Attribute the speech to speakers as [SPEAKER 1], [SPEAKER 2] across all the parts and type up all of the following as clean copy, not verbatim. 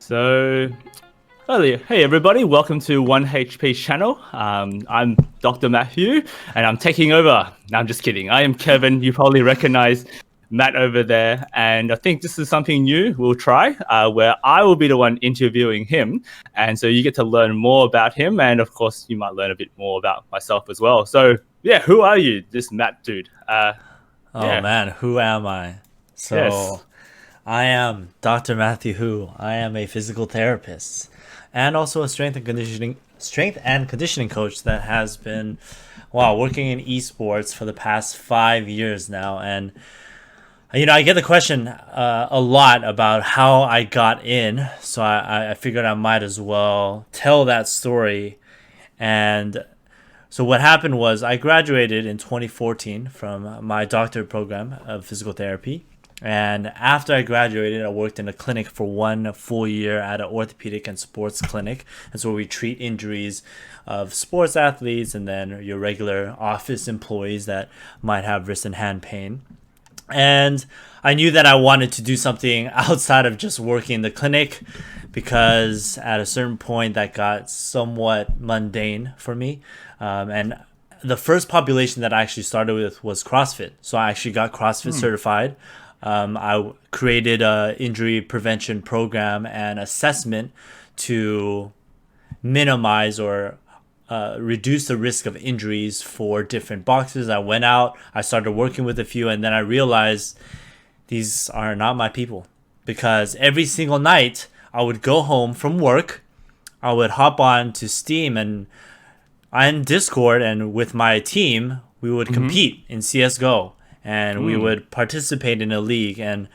[SPEAKER 1] So, hey everybody, welcome to 1HP's channel. I'm Dr. Matthew, and I'm taking over. No, I'm just kidding. I am Kevin. You probably recognize Matt over there, and I think this is something new we'll try, where I will be the one interviewing him, and so you get to learn more about him, and of course, you might learn a bit more about myself as well. So, yeah, who are you, this Matt dude?
[SPEAKER 2] Oh man, who am I?
[SPEAKER 1] Yes.
[SPEAKER 2] I am Dr. Matthew Hu. I am a physical therapist and also a strength and conditioning coach that has been working in esports for the past 5 years now. And I get the question a lot about how I got in, so I figured I might as well tell that story. And so what happened was I graduated in 2014 from my doctorate program of physical therapy. And after I graduated, I worked in a clinic for 1 full year at an orthopedic and sports clinic. That's where we treat injuries of sports athletes and then your regular office employees that might have wrist and hand pain. And I knew that I wanted to do something outside of just working in the clinic, because at a certain point that got somewhat mundane for me. And the first population that I actually started with was CrossFit. So I actually got CrossFit certified. I created a injury prevention program and assessment to minimize or reduce the risk of injuries for different boxers. I went out, I started working with a few, and then I realized these are not my people, because every single night I would go home from work, I would hop on to Steam and Discord, and with my team, we would compete in CSGO, and we would participate in a league. And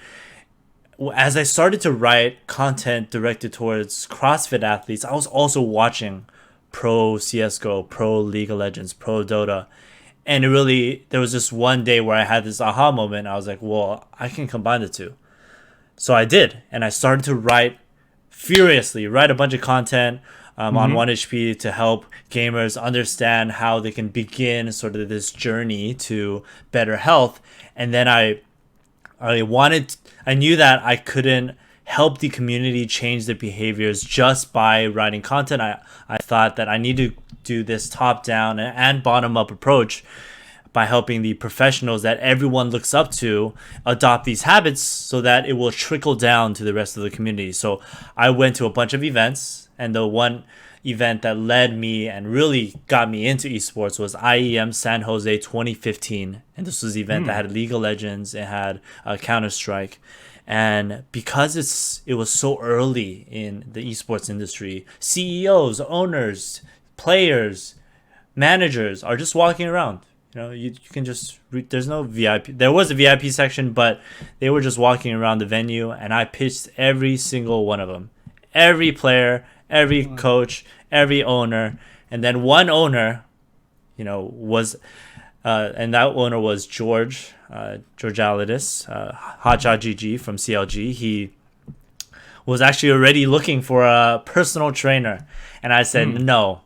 [SPEAKER 2] as I started to write content directed towards CrossFit athletes, I was also watching pro CSGO, pro League of Legends, pro Dota. And there was just one day where I had this aha moment. I was like, well, I can combine the two. So I did. And I started to write a bunch of content on 1HP to help gamers understand how they can begin sort of this journey to better health. And then I knew that I couldn't help the community change their behaviors just by writing content. I thought that I need to do this top down and bottom up approach by helping the professionals that everyone looks up to adopt these habits so that it will trickle down to the rest of the community. So I went to a bunch of events, and the one event that led me and really got me into esports was IEM San Jose 2015. And this was the event that had League of Legends, it had Counter-Strike. And because it was so early in the esports industry, CEOs, owners, players, managers are just walking around. You can just there's no VIP. There was a VIP section, but they were just walking around the venue, and I pitched every single one of them. Every player, every coach, every owner. And then one owner, was and that owner was George Alidis, Hotshot GG from CLG. He was actually already looking for a personal trainer, and I said, no,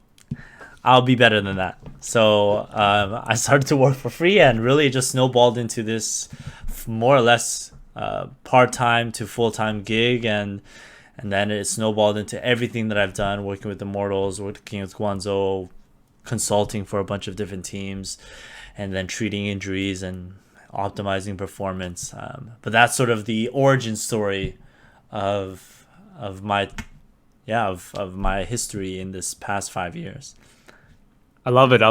[SPEAKER 2] I'll be better than that. So I started to work for free, and really just snowballed into this more or less part-time to full-time gig. And then it snowballed into everything that I've done, working with Immortals, working with Guangzhou, consulting for a bunch of different teams, and then treating injuries and optimizing performance. But that's sort of the origin story of my history in this past 5 years.
[SPEAKER 1] I love it.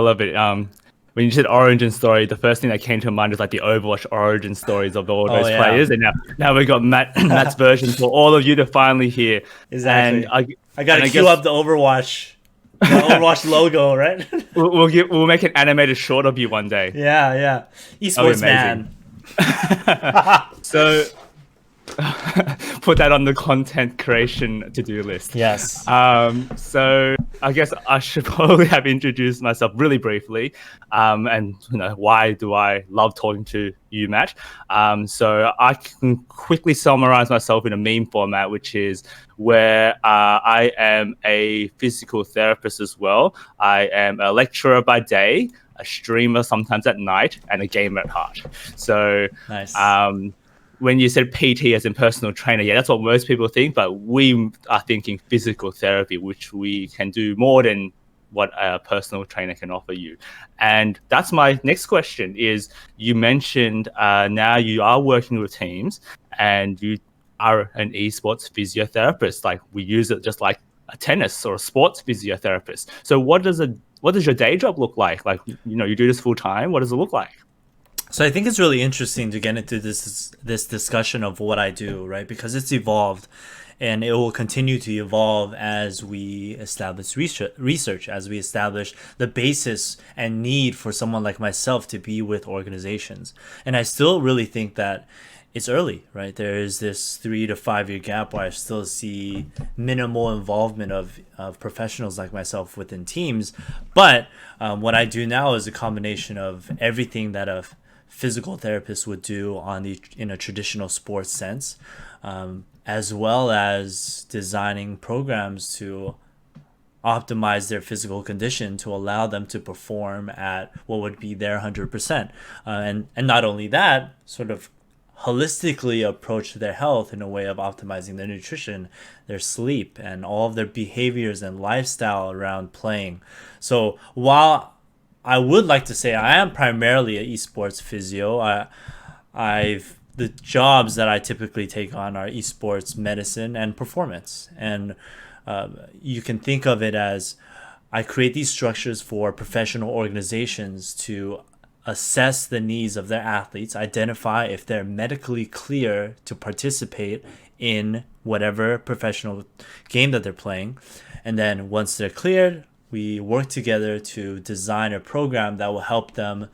[SPEAKER 1] When you said origin story, the first thing that came to mind was like the Overwatch origin stories of all those players, and now we got Matt's version for all of you to finally hear.
[SPEAKER 2] Exactly. And I gotta queue up the Overwatch logo, right?
[SPEAKER 1] We'll make an animated short of you one day.
[SPEAKER 2] Yeah. Esports man.
[SPEAKER 1] So put that on the content creation to-do list.
[SPEAKER 2] Yes.
[SPEAKER 1] So I guess I should probably have introduced myself really briefly, and why do I love talking to you, Matt? So I can quickly summarize myself in a meme format, which is where I am a physical therapist as well. I am a lecturer by day, a streamer sometimes at night, and a gamer at heart. So
[SPEAKER 2] nice.
[SPEAKER 1] when you said PT as in personal trainer, yeah, that's what most people think, but we are thinking physical therapy, which we can do more than what a personal trainer can offer you. And that's my next question is, you mentioned now you are working with teams and you are an esports physiotherapist. Like, we use it just like a tennis or a sports physiotherapist. So what does your day job look like? Like, you do this full time. What does it look like?
[SPEAKER 2] So I think it's really interesting to get into this discussion of what I do, right? Because it's evolved, and it will continue to evolve as we establish research, as we establish the basis and need for someone like myself to be with organizations. And I still really think that it's early, right? There is this 3 to 5 year gap where I still see minimal involvement of professionals like myself within teams. But what I do now is a combination of everything that a physical therapist would do in a traditional sports sense, as well as designing programs to optimize their physical condition to allow them to perform at what would be their 100%. And not only that, sort of holistically approach their health in a way of optimizing their nutrition, their sleep, and all of their behaviors and lifestyle around playing. So while I would like to say I am primarily an esports physio, the jobs that I typically take on are esports medicine and performance. And you can think of it as I create these structures for professional organizations to assess the needs of their athletes, identify if they're medically clear to participate in whatever professional game that they're playing. And then once they're cleared, we work together to design a program that will help them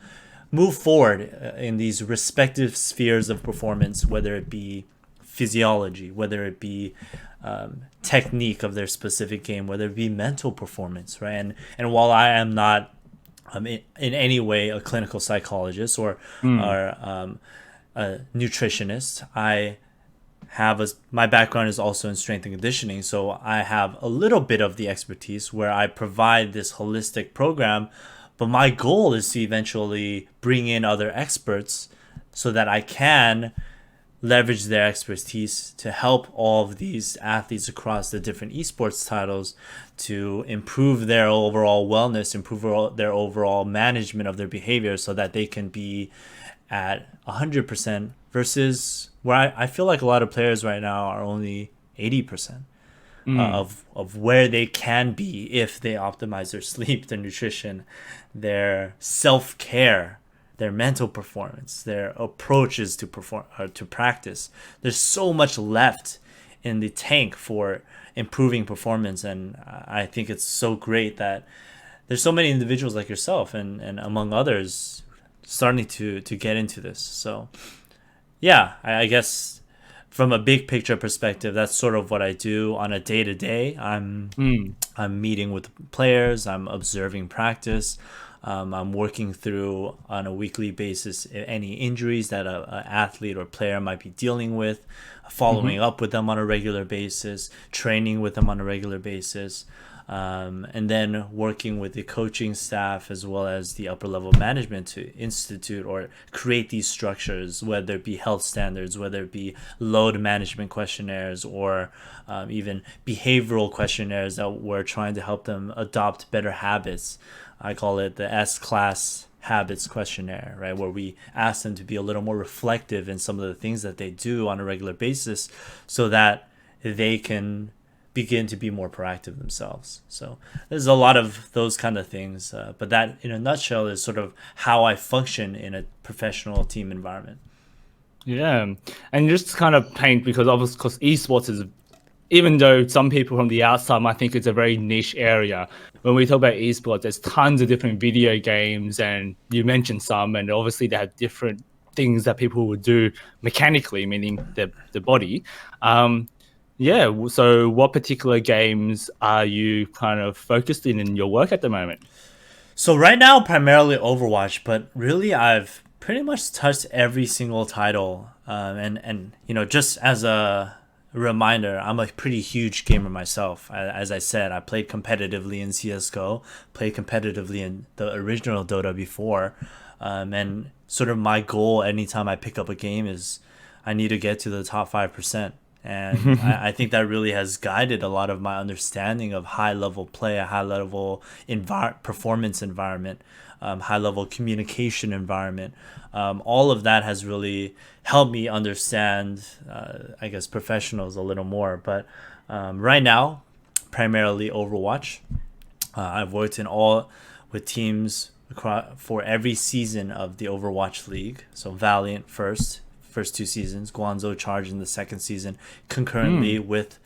[SPEAKER 2] move forward in these respective spheres of performance, whether it be physiology, whether it be technique of their specific game, whether it be mental performance, right? And while I am not in any way a clinical psychologist or a nutritionist, my background is also in strength and conditioning, so I have a little bit of the expertise where I provide this holistic program, but my goal is to eventually bring in other experts so that I can leverage their expertise to help all of these athletes across the different esports titles to improve their overall wellness, improve their overall management of their behavior so that they can be at 100% versus where I feel like a lot of players right now are only 80% of where they can be if they optimize their sleep, their nutrition, their self-care, their mental performance, their approaches to practice. There's so much left in the tank for improving performance, and I think it's so great that there's so many individuals like yourself and among others starting to get into this. So yeah, I guess from a big picture perspective, that's sort of what I do on a day-to-day. I'm meeting with players, I'm observing practice, I'm working through on a weekly basis any injuries that an athlete or player might be dealing with, following up with them on a regular basis, training with them on a regular basis, and then working with the coaching staff as well as the upper level management to institute or create these structures, whether it be health standards, whether it be load management questionnaires, or even behavioral questionnaires that we're trying to help them adopt better habits. I call it the S-class habits questionnaire, right? Where we ask them to be a little more reflective in some of the things that they do on a regular basis so that they can begin to be more proactive themselves. So there's a lot of those kind of things. But that, in a nutshell, is sort of how I function in a professional team environment.
[SPEAKER 1] Yeah. And just to kind of paint, because obviously, because esports is, even though some people from the outside might think it's a very niche area, when we talk about esports, there's tons of different video games, and you mentioned some, and obviously they have different things that people would do mechanically, meaning the body. Yeah, so what particular games are you kind of focused in your work at the moment?
[SPEAKER 2] So right now, primarily Overwatch, but really I've pretty much touched every single title. And just as a reminder, I'm a pretty huge gamer myself. As I said, I played competitively in CSGO, played competitively in the original Dota before. And sort of my goal anytime I pick up a game is I need to get to the top 5%. And I think that really has guided a lot of my understanding of high level play, a high level performance environment, high level communication environment. All of that has really helped me understand, I guess, professionals a little more. But right now, primarily Overwatch. I've worked with teams for every season of the Overwatch League. So Valiant first 2 seasons, Guangzhou Charge in the second season, concurrently with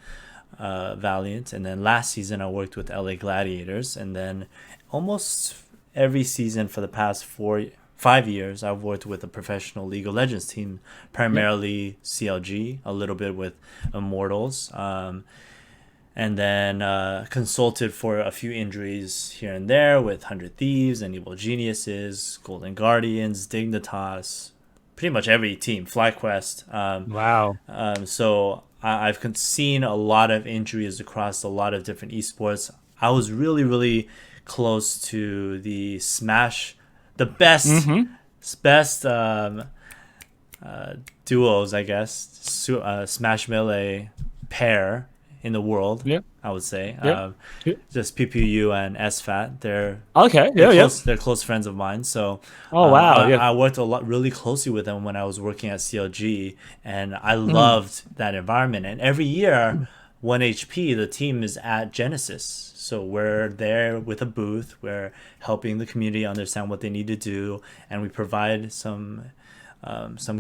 [SPEAKER 2] Valiant. And then last season I worked with LA Gladiators. And then almost every season for the past 5 years I've worked with a professional League of Legends team, primarily CLG, a little bit with Immortals. And then consulted for a few injuries here and there with 100 Thieves and Evil Geniuses, Golden Guardians, Dignitas, pretty much every team, FlyQuest.
[SPEAKER 1] Wow.
[SPEAKER 2] So I've seen a lot of injuries across a lot of different esports. I was really, really close to the best duos, I guess, Smash Melee pair in the world.
[SPEAKER 1] Yeah.
[SPEAKER 2] I would say.
[SPEAKER 1] Yeah.
[SPEAKER 2] Just PPU and SFAT. They're close friends of mine. So
[SPEAKER 1] Oh wow.
[SPEAKER 2] I worked really closely with them when I was working at CLG, and I loved that environment. And every year, 1HP, the team is at Genesis. So we're there with a booth. We're helping the community understand what they need to do, and we provide some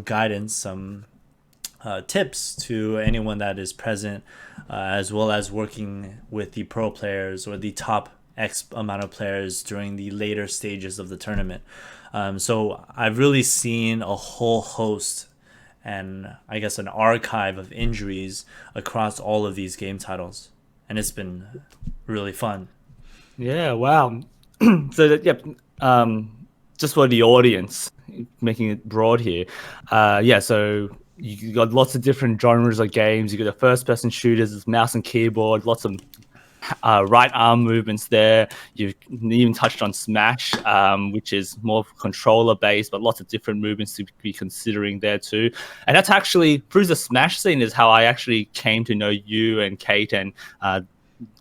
[SPEAKER 2] guidance, some tips to anyone that is present, as well as working with the pro players or the top X amount of players during the later stages of the tournament. So I've really seen a whole host and I guess an archive of injuries across all of these game titles. And it's been really fun.
[SPEAKER 1] Yeah, wow. So just for the audience, making it broad here. So you got lots of different genres of games. You got the first-person shooters, mouse and keyboard, lots of right arm movements there. You've even touched on Smash, which is more controller-based, but lots of different movements to be considering there too. And that's actually, through the Smash scene, is how I actually came to know you and Kate and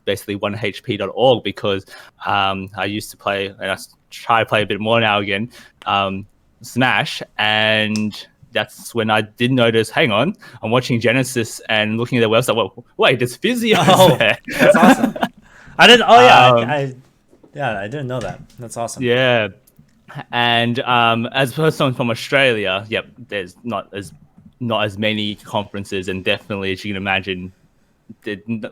[SPEAKER 1] basically 1hp.org, because I used to play, and I try to play a bit more now again, Smash, and that's when I did notice, hang on, I'm watching Genesis and looking at their website. Well, wait, there's physios there.
[SPEAKER 2] That's awesome. I didn't. Oh yeah, I didn't know that. That's awesome.
[SPEAKER 1] Yeah, and as a person from Australia, there's not as many conferences, and definitely, as you can imagine,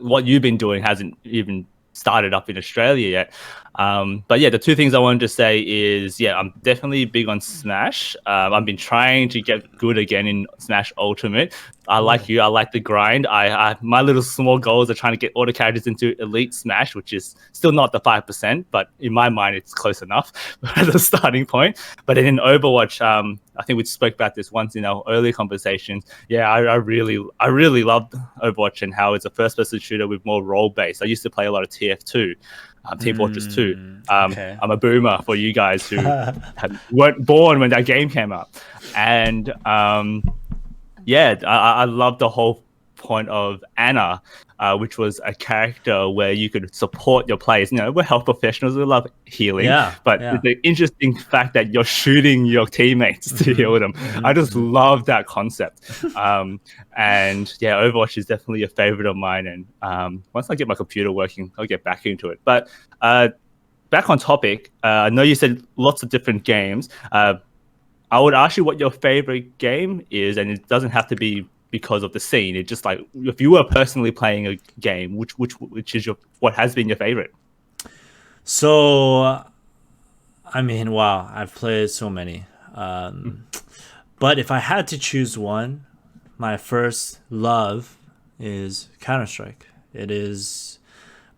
[SPEAKER 1] what you've been doing hasn't even started up in Australia yet. But the two things I wanted to say is, I'm definitely big on Smash. I've been trying to get good again in Smash Ultimate. I like the grind. I my little small goals are trying to get all the characters into Elite Smash, which is still not the 5%, but in my mind, it's close enough as a starting point. But then in Overwatch, I think we spoke about this once in our earlier conversations. I really loved Overwatch and how it's a first-person shooter with more role-based. I used to play a lot of TF2. Team Fortress 2.
[SPEAKER 2] Okay.
[SPEAKER 1] I'm a boomer for you guys who weren't born when that game came out. And I love the whole point of Anna, which was a character where you could support your players. We're health professionals, we love healing, but the interesting fact that you're shooting your teammates to heal them. I just love that concept. Overwatch is definitely a favorite of mine, and once I get my computer working, I'll get back into it. But back on topic, I know you said lots of different games. I would ask you what your favorite game is, and it doesn't have to be because of the scene. It's just like, if you were personally playing a game, which is what has been your favorite?
[SPEAKER 2] So, I mean, wow, I've played so many. But if I had to choose one, my first love is Counter-Strike. It is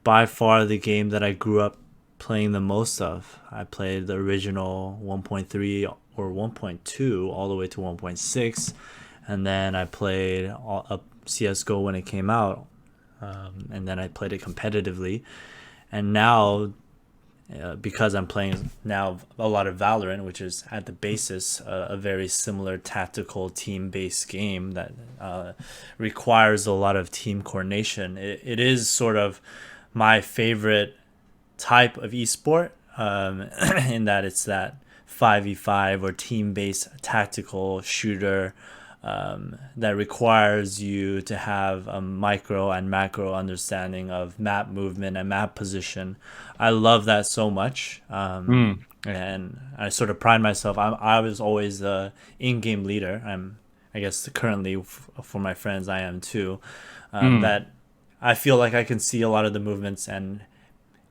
[SPEAKER 2] by far the game that I grew up playing the most of. I played the original 1.3 or 1.2 all the way to 1.6. And then I played CSGO when it came out. And then I played it competitively. And now because I'm playing now a lot of Valorant, which is at the basis a very similar tactical team-based game that requires a lot of team coordination. It is sort of my favorite type of esport, in that it's that 5v5 or team-based tactical shooter, that requires you to have a micro and macro understanding of map movement and map position. I love that so much. And I sort of pride myself. I was always the in-game leader. I guess currently for my friends, I am too. That I feel like I can see a lot of the movements and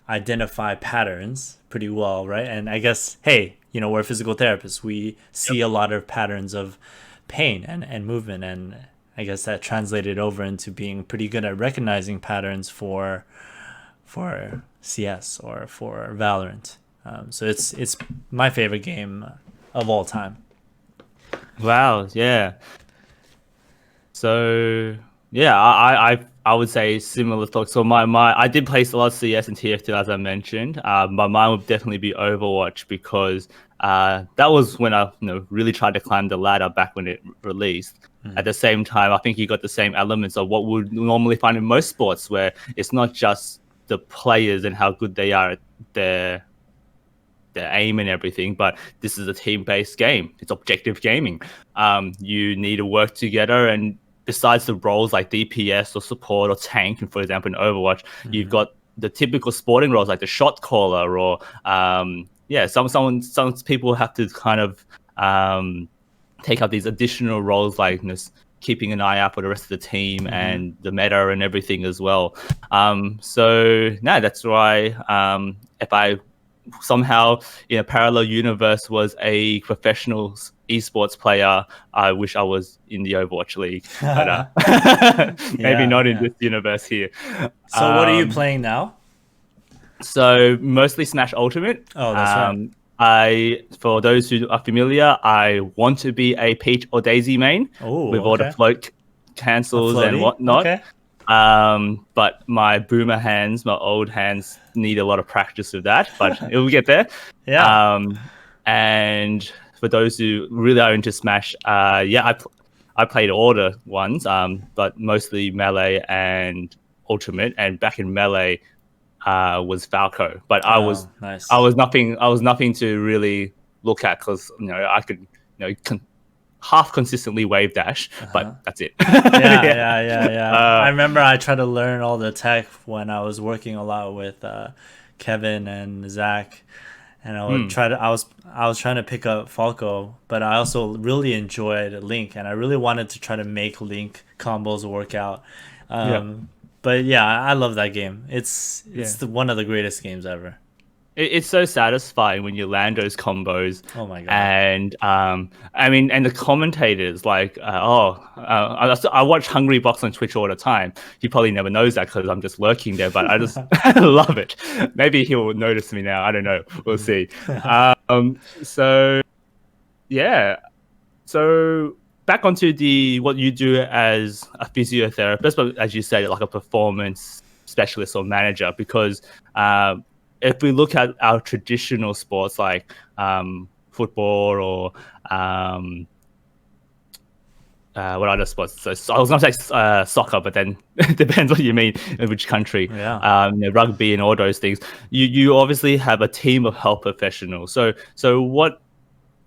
[SPEAKER 2] identify patterns pretty well, right? And I guess, hey, we're physical therapists. We see a lot of patterns of pain and movement, and I guess that translated over into being pretty good at recognizing patterns for CS or for Valorant. So it's my favorite game of all time.
[SPEAKER 1] Wow, yeah. So yeah, I would say similar thoughts. So my I did play a lot of CS and TF2 as I mentioned. But mine would definitely be Overwatch because that was when I really tried to climb the ladder back when it released. At the same time, I think you got the same elements of what we'd normally find in most sports, where it's not just the players and how good they are at their aim and everything, but this is a team-based game. It's objective gaming. You need to work together, and besides the roles like DPS or support or tank, and for example in Overwatch, you've got the typical sporting roles like the shot caller or some people have to kind of take up these additional roles like keeping an eye out for the rest of the team and the meta and everything as well. That's why if I somehow in a parallel universe was a professional esports player, I wish I was in the Overwatch League, but maybe not in this universe here.
[SPEAKER 2] So what are you playing now?
[SPEAKER 1] So mostly Smash Ultimate.
[SPEAKER 2] Oh, that's right.
[SPEAKER 1] For those who are familiar, I want to be a Peach or Daisy main with all the float cancels and whatnot.
[SPEAKER 2] Okay.
[SPEAKER 1] But my boomer hands, my old hands, need a lot of practice with that, but it will get there.
[SPEAKER 2] Yeah.
[SPEAKER 1] And for those who really are into Smash, I played all the ones, but mostly Melee and Ultimate. And back in Melee, was Falco, but I was nothing to really look at because I could half consistently wave dash, but that's it.
[SPEAKER 2] Yeah. I remember I tried to learn all the tech when I was working a lot with Kevin and Zach, and I would I was trying to pick up Falco, but I also really enjoyed Link, and I really wanted to try to make Link combos work out. But yeah, I love that game. It's one of the greatest games ever.
[SPEAKER 1] It's so satisfying when you land those combos.
[SPEAKER 2] Oh my god!
[SPEAKER 1] And and the commentators I watch Hungry Box on Twitch all the time. He probably never knows that because I'm just lurking there, but I just love it. Maybe he'll notice me now. I don't know. We'll see. So back onto what you do as a physiotherapist, but as you said, like a performance specialist or manager, because if we look at our traditional sports like football or what other sports? So I was going to say soccer, but then it depends what you mean in which country.
[SPEAKER 2] Yeah.
[SPEAKER 1] Rugby and all those things. You obviously have a team of health professionals.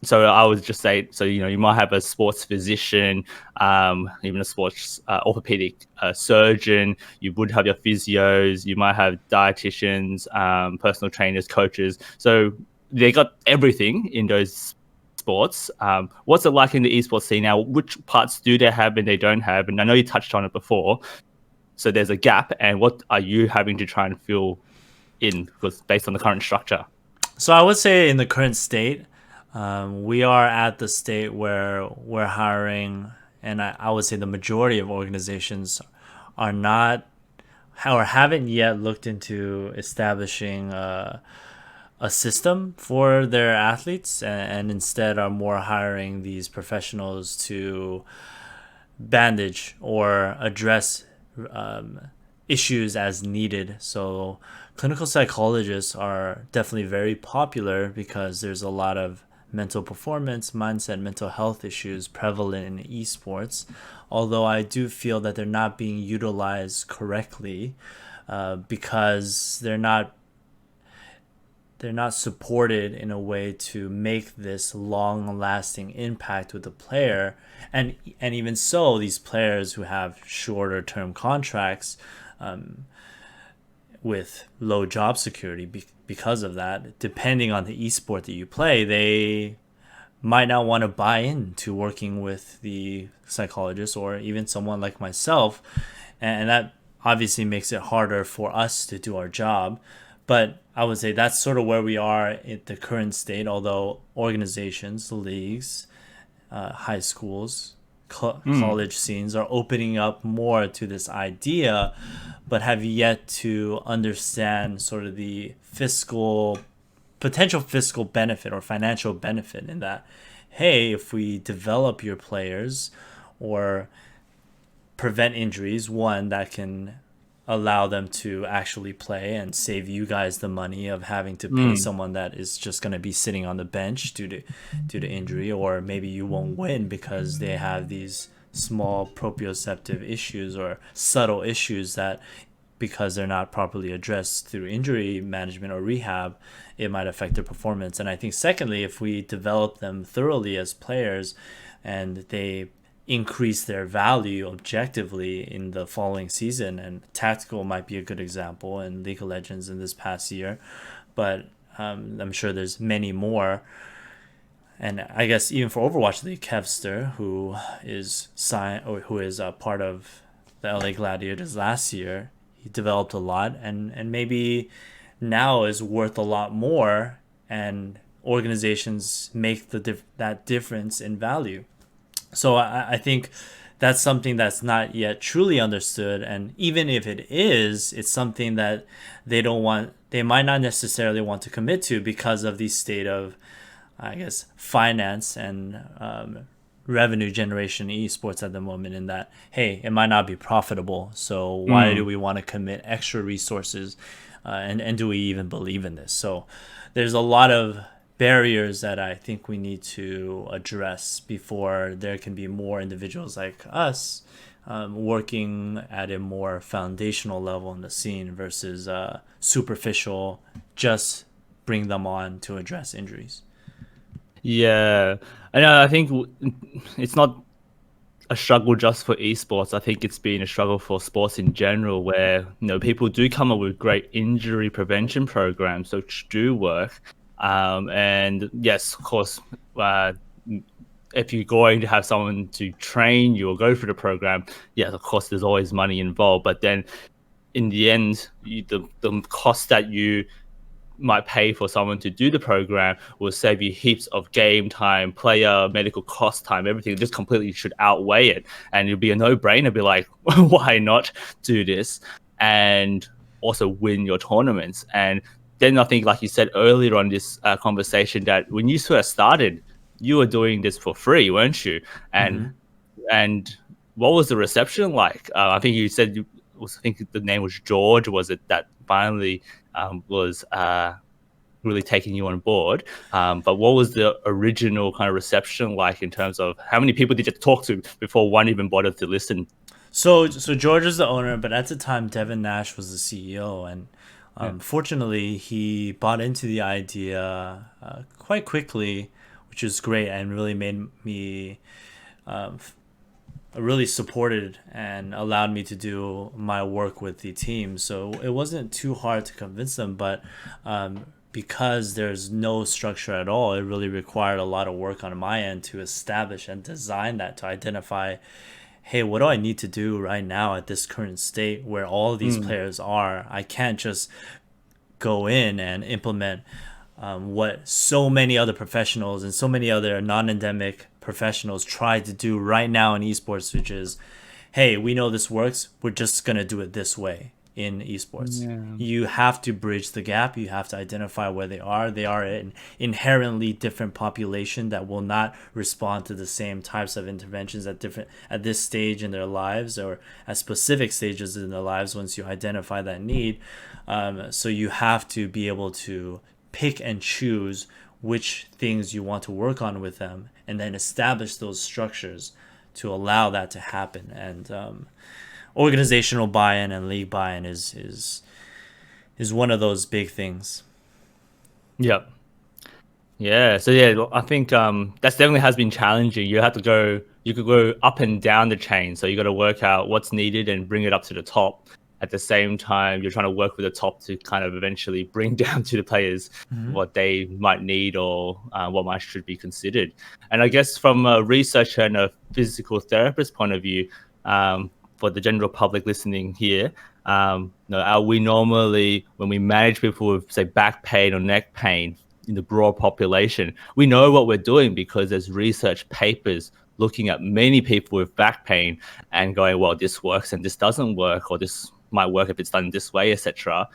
[SPEAKER 1] So I would just say, you might have a sports physician, even a sports orthopedic surgeon. You would have your physios. You might have dietitians, personal trainers, coaches. So they got everything in those sports. What's it like in the esports scene now? Which parts do they have and they don't have? And I know you touched on it before. So there's a gap. And what are you having to try and fill in because based on the current structure?
[SPEAKER 2] So I would say in the current state, we are at the state where we're hiring, and I would say the majority of organizations are not or haven't yet looked into establishing a system for their athletes, and instead are more hiring these professionals to bandage or address issues as needed. So clinical psychologists are definitely very popular because there's a lot of mental performance, mindset, mental health issues prevalent in esports. Although I do feel that they're not being utilized correctly because they're not supported in a way to make this long lasting impact with the player. And even so, these players who have shorter term contracts with low job security because of that, depending on the esport that you play, they might not want to buy into working with the psychologist or even someone like myself. And that obviously makes it harder for us to do our job. But I would say that's sort of where we are at the current state, although organizations, leagues, high schools, college scenes are opening up more to this idea, but have yet to understand sort of the potential fiscal benefit or financial benefit in that. Hey, if we develop your players or prevent injuries, one that can allow them to actually play and save you guys the money of having to pay someone that is just going to be sitting on the bench due to injury, or maybe you won't win because they have these small proprioceptive issues or subtle issues that, because they're not properly addressed through injury management or rehab, it might affect their performance. And I think secondly, if we develop them thoroughly as players and they increase their value objectively in the following season, and tactical might be a good example in League of Legends in this past year, but I'm sure there's many more. And I guess even for Overwatch League, Kevster, who is a part of the LA Gladiators last year, he developed a lot, and maybe now is worth a lot more, and organizations make that difference in value. So I think that's something that's not yet truly understood, and even if it is, it's something that they might not necessarily want to commit to because of the state of, I guess, finance and revenue generation in esports at the moment, in that, hey, it might not be profitable, so why do we want to commit extra resources, and do we even believe in this? So there's a lot of barriers that I think we need to address before there can be more individuals like us working at a more foundational level in the scene versus superficial, just bring them on to address injuries.
[SPEAKER 1] Yeah, and I think it's not a struggle just for esports. I think it's been a struggle for sports in general, where people do come up with great injury prevention programs which do work. And yes, of course, if you're going to have someone to train you or go through the program, yes, of course, there's always money involved. But then in the end, the cost that you might pay for someone to do the program will save you heaps of game time, player, medical cost time, everything just completely should outweigh it. And it'll be a no-brainer, be like, why not do this and also win your tournaments? And then I think, like you said earlier on this conversation, that when you first started, you were doing this for free, weren't you? And what was the reception like? I think you said I think the name was George. Was it that finally was really taking you on board? But what was the original kind of reception like in terms of how many people did you talk to before one even bothered to listen?
[SPEAKER 2] So George is the owner, but at the time Devin Nash was the CEO, and fortunately he bought into the idea quite quickly, which is great, and really made me really supported and allowed me to do my work with the team. So it wasn't too hard to convince them, but because there's no structure at all, it really required a lot of work on my end to establish and design that, to identify, hey, what do I need to do right now at this current state where all of these players are? I can't just go in and implement what so many other professionals and so many other non-endemic professionals try to do right now in esports, which is, hey, we know this works, we're just going to do it this way. in esports.
[SPEAKER 1] Yeah.
[SPEAKER 2] You have to bridge the gap. You have to identify where they are. They are an inherently different population that will not respond to the same types of interventions at this stage in their lives, or at specific stages in their lives once you identify that need. So you have to be able to pick and choose which things you want to work on with them, and then establish those structures to allow that to happen. And organizational buy-in and league buy-in is one of those big things.
[SPEAKER 1] Yep. Yeah. So yeah, I think that definitely has been challenging. You could go up and down the chain. So you got to work out what's needed and bring it up to the top. At the same time, you're trying to work with the top to kind of eventually bring down to the players what they might need, or what might should be considered. And I guess from a researcher and a physical therapist point of view, for the general public listening here, we normally, when we manage people with, say, back pain or neck pain in the broad population, we know what we're doing because there's research papers looking at many people with back pain and going, well, this works and this doesn't work, or this might work if it's done this way, etc.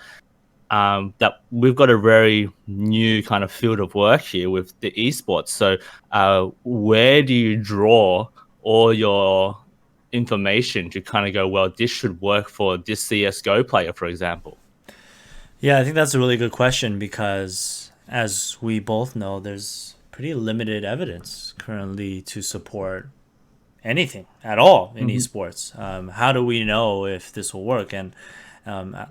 [SPEAKER 1] That we've got a very new kind of field of work here with the esports. So where do you draw all your information to kind of go, well, this should work for this CSGO player, for example?
[SPEAKER 2] Yeah, I think that's a really good question, because as we both know, there's pretty limited evidence currently to support anything at all in esports. How do we know if this will work? And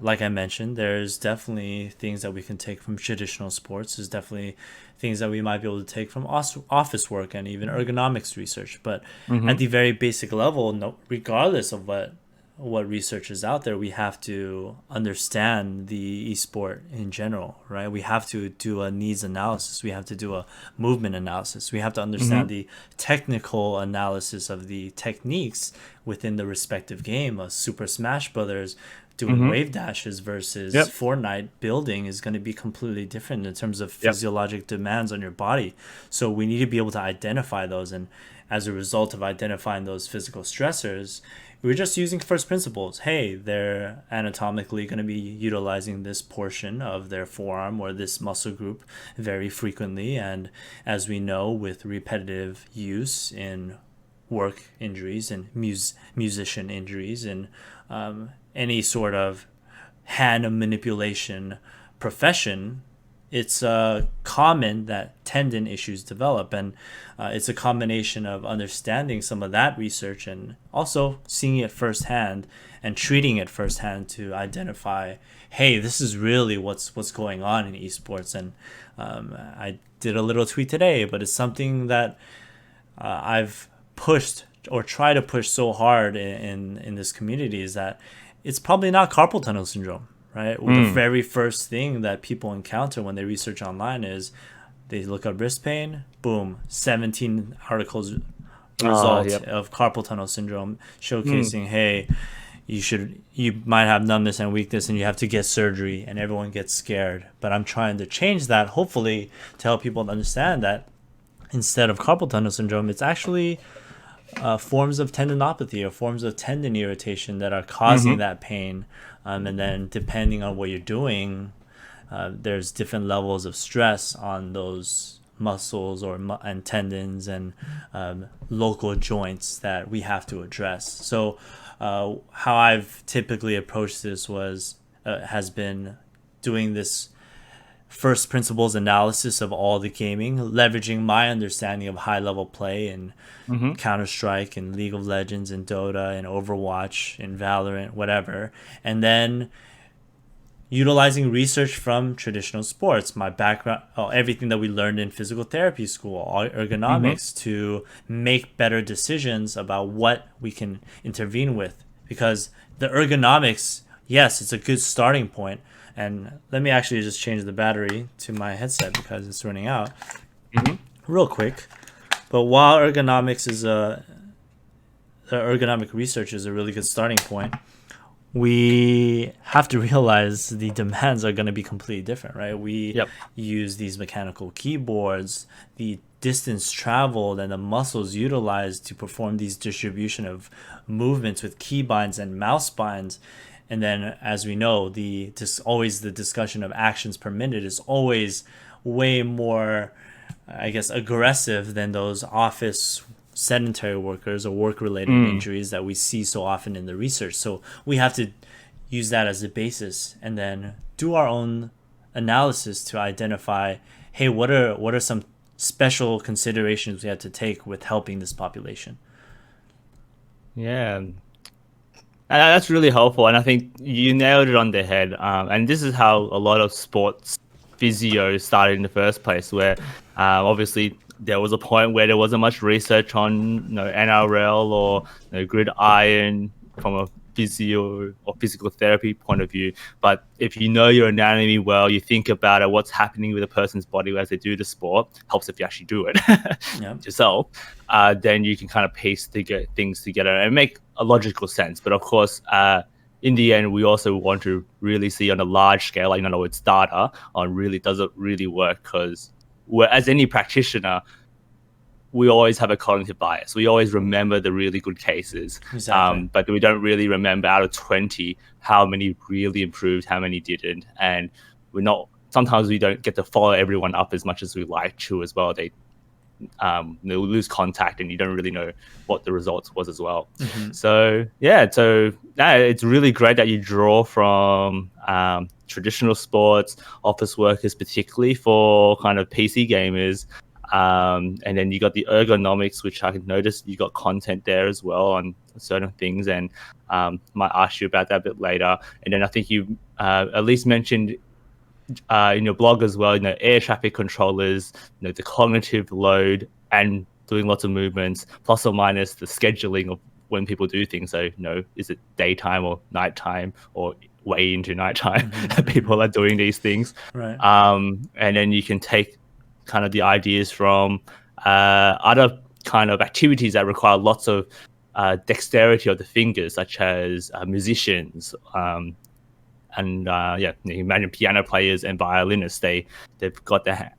[SPEAKER 2] like I mentioned, there's definitely things that we can take from traditional sports. There's definitely things that we might be able to take from office work and even ergonomics research. But at the very basic level, no, regardless of what research is out there, we have to understand the esport in general, right? We have to do a needs analysis. We have to do a movement analysis. We have to understand the technical analysis of the techniques within the respective game. A Super Smash Brothers doing wave dashes versus Fortnite building is going to be completely different in terms of physiologic demands on your body. So we need to be able to identify those. And as a result of identifying those physical stressors, we're just using first principles. Hey, they're anatomically going to be utilizing this portion of their forearm or this muscle group very frequently. And as we know, with repetitive use in work injuries and musician injuries and any sort of hand manipulation profession, it's common that tendon issues develop. And it's a combination of understanding some of that research and also seeing it firsthand and treating it firsthand to identify, hey, this is really what's going on in esports. And I did a little tweet today, but it's something that I've pushed or try to push so hard in this community, is that it's probably not carpal tunnel syndrome. Right? The very first thing that people encounter when they research online is they look up wrist pain, boom, 17 articles result of carpal tunnel syndrome showcasing, hey, you might have numbness and weakness and you have to get surgery, and everyone gets scared. But I'm trying to change that, hopefully, to help people understand that instead of carpal tunnel syndrome, it's actually forms of tendinopathy or forms of tendon irritation that are causing that pain. And then depending on what you're doing, there's different levels of stress on those muscles and tendons and local joints that we have to address. So how I've typically approached this has been doing this first principles analysis of all the gaming, leveraging my understanding of high level play in Counter-Strike and League of Legends and Dota and Overwatch and Valorant, whatever, and then utilizing research from traditional sports, my background, everything that we learned in physical therapy school, ergonomics, to make better decisions about what we can intervene with. Because the ergonomics, yes, it's a good starting point. And let me actually just change the battery to my headset because it's running out real quick. But while ergonomics ergonomic research is a really good starting point, we have to realize the demands are going to be completely different, right? We use these mechanical keyboards, the distance traveled and the muscles utilized to perform these distribution of movements with keybinds and mouse binds. And then, as we know, always the discussion of actions per minute is always way more, I guess, aggressive than those office sedentary workers or work-related injuries that we see so often in the research. So we have to use that as a basis and then do our own analysis to identify, hey, what are some special considerations we have to take with helping this population?
[SPEAKER 1] Yeah. And that's really helpful. And I think you nailed it on the head. And this is how a lot of sports physio started in the first place, where obviously there was a point where there wasn't much research on NRL or gridiron from a physio or physical therapy point of view. But if you know your anatomy well, you think about it, what's happening with a person's body as they do the sport, helps if you actually do it
[SPEAKER 2] Yeah.
[SPEAKER 1] yourself, then you can kind of piece things together and make a logical sense. But of course, in the end, we also want to really see on a large scale, like, it's data on really, does it really work? Because as any practitioner, we always have a cognitive bias. We always remember the really good cases,
[SPEAKER 2] Exactly.
[SPEAKER 1] but we don't really remember out of 20 how many really improved, how many didn't, and sometimes we don't get to follow everyone up as much as we like to as well. They lose contact and you don't really know what the results was as well. So it's really great that you draw from traditional sports, office workers, particularly for kind of PC gamers. And then you got the ergonomics, which I noticed you got content there as well on certain things, and might ask you about that a bit later. And then I think you at least mentioned in your blog as well, air traffic controllers, the cognitive load, and doing lots of movements, plus or minus the scheduling of when people do things. So, is it daytime or nighttime or way into nighttime that people are doing these things?
[SPEAKER 2] Right.
[SPEAKER 1] And then you can take kind of the ideas from other kind of activities that require lots of dexterity of the fingers, such as musicians, and you imagine piano players and violinists. They've got their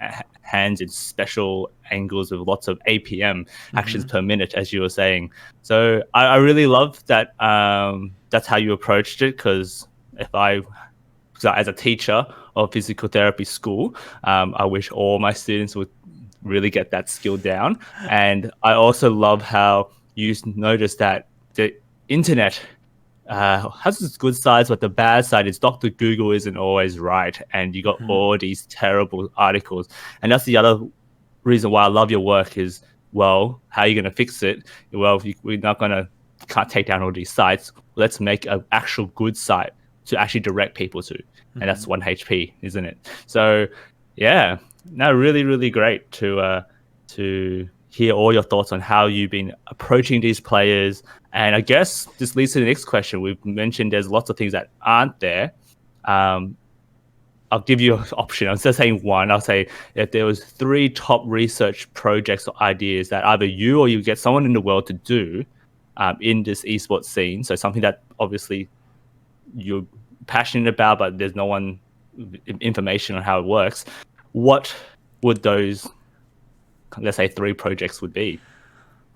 [SPEAKER 1] hands in special angles with lots of APM, actions per minute, as you were saying. So I really love that. That's how you approached it, because as a teacher of physical therapy school, I wish all my students would really get that skill down. And I also love how you notice that the internet has its good sides, but the bad side is Dr. Google isn't always right, and you got all these terrible articles. And that's the other reason why I love your work is, well, how are you going to fix it? Well, we're not going to can't take down all these sites. Let's make an actual good site to actually direct people to. And that's 1HP, isn't it? So, yeah, no, really, really great to hear all your thoughts on how you've been approaching these players. And I guess this leads to the next question. We've mentioned there's lots of things that aren't there. I'll give you an option. Instead of saying one, I'll say if there was 3 top research projects or ideas that either you or you get someone in the world to do in this esports scene. So something that obviously you're passionate about, but there's no one information on how it works. What would those, let's say, 3 projects would be?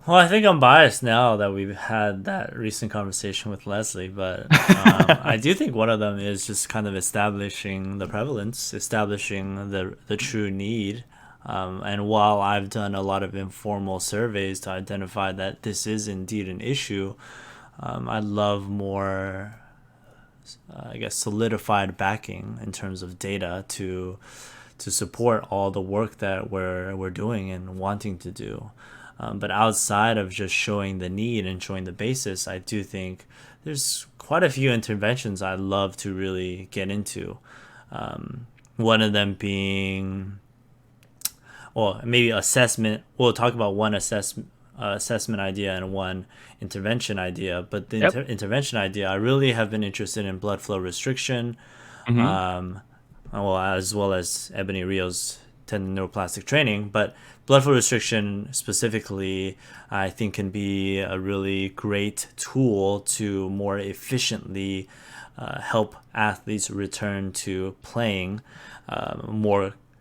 [SPEAKER 2] Well, I think I'm biased now that we've had that recent conversation with Leslie, but I do think one of them is just kind of establishing the prevalence, establishing the true need. And while I've done a lot of informal surveys to identify that this is indeed an issue, I'd love more, I guess, solidified backing in terms of data to support all the work that we're doing and wanting to do. But outside of just showing the need and showing the basis, I do think there's quite a few interventions I'd love to really get into. One of them being, well, maybe assessment. We'll talk about one assessment idea and one intervention idea. But the intervention idea, I really have been interested in blood flow restriction, as well as Ebony Rio's tendon neuroplastic training. But blood flow restriction specifically, I think, can be a really great tool to more efficiently help athletes return to playing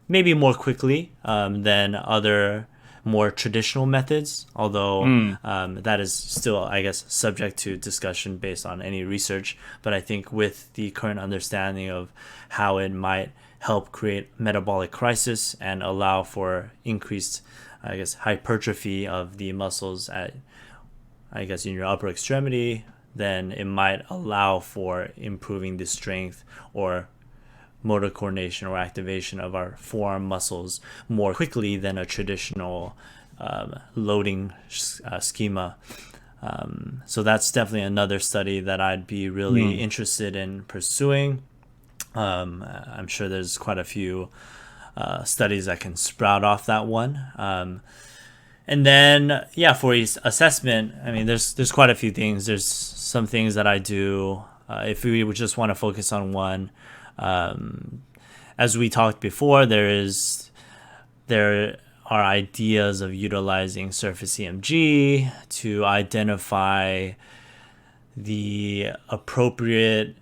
[SPEAKER 2] maybe more quickly than other more traditional methods, although that is still, I guess, subject to discussion based on any research. But I think with the current understanding of how it might help create metabolic crisis and allow for increased, I guess, hypertrophy of the muscles at, I guess, in your upper extremity, then it might allow for improving the strength or motor coordination or activation of our forearm muscles more quickly than a traditional loading schema. So that's definitely another study that I'd be really interested in pursuing. I'm sure there's quite a few studies that can sprout off that one. And then, for assessment, I mean, there's quite a few things. There's some things that I do. If we would just want to focus on one, as we talked before, there are ideas of utilizing surface EMG to identify the appropriate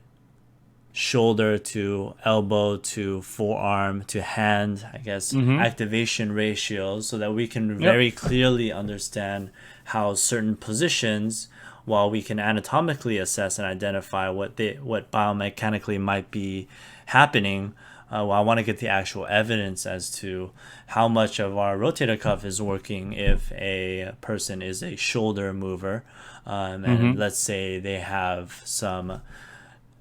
[SPEAKER 2] shoulder to elbow to forearm to hand, I guess, activation ratios, so that we can very clearly understand how certain positions, while we can anatomically assess and identify what biomechanically might be happening, I want to get the actual evidence as to how much of our rotator cuff is working if a person is a shoulder mover, and let's say they have some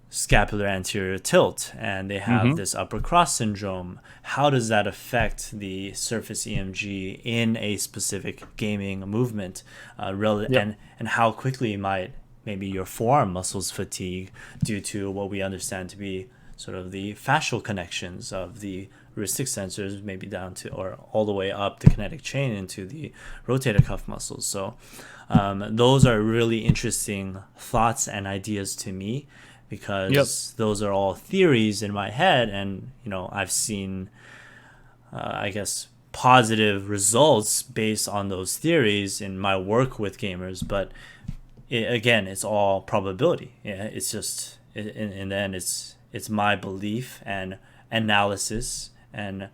[SPEAKER 2] scapular anterior tilt and they have this upper cross syndrome. How does that affect the surface EMG in a specific gaming movement, and how quickly might maybe your forearm muscles fatigue due to what we understand to be sort of the fascial connections of the wrist extensors, maybe down to or all the way up the kinetic chain into the rotator cuff muscles. So those are really interesting thoughts and ideas to me, because those are all theories in my head, and I've seen I guess positive results based on those theories in my work with gamers. But again, it's all probability. It's just in the end, it's my belief and analysis and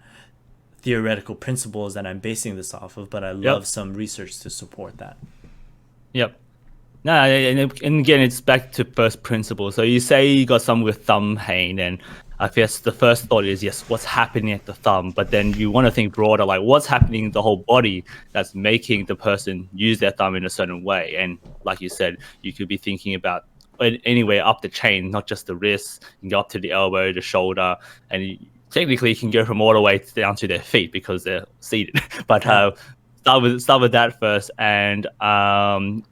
[SPEAKER 2] theoretical principles that I'm basing this off of, but I love some research to support that.
[SPEAKER 1] No, and again, it's back to first principles. So you say you got some with thumb pain, and I guess the first thought is, yes, what's happening at the thumb? But then you want to think broader, like what's happening in the whole body that's making the person use their thumb in a certain way. And like you said, you could be thinking about anywhere up the chain, not just the wrist. You can go up to the elbow, the shoulder, and technically you can go from all the way down to their feet because they're seated. But start with that first, and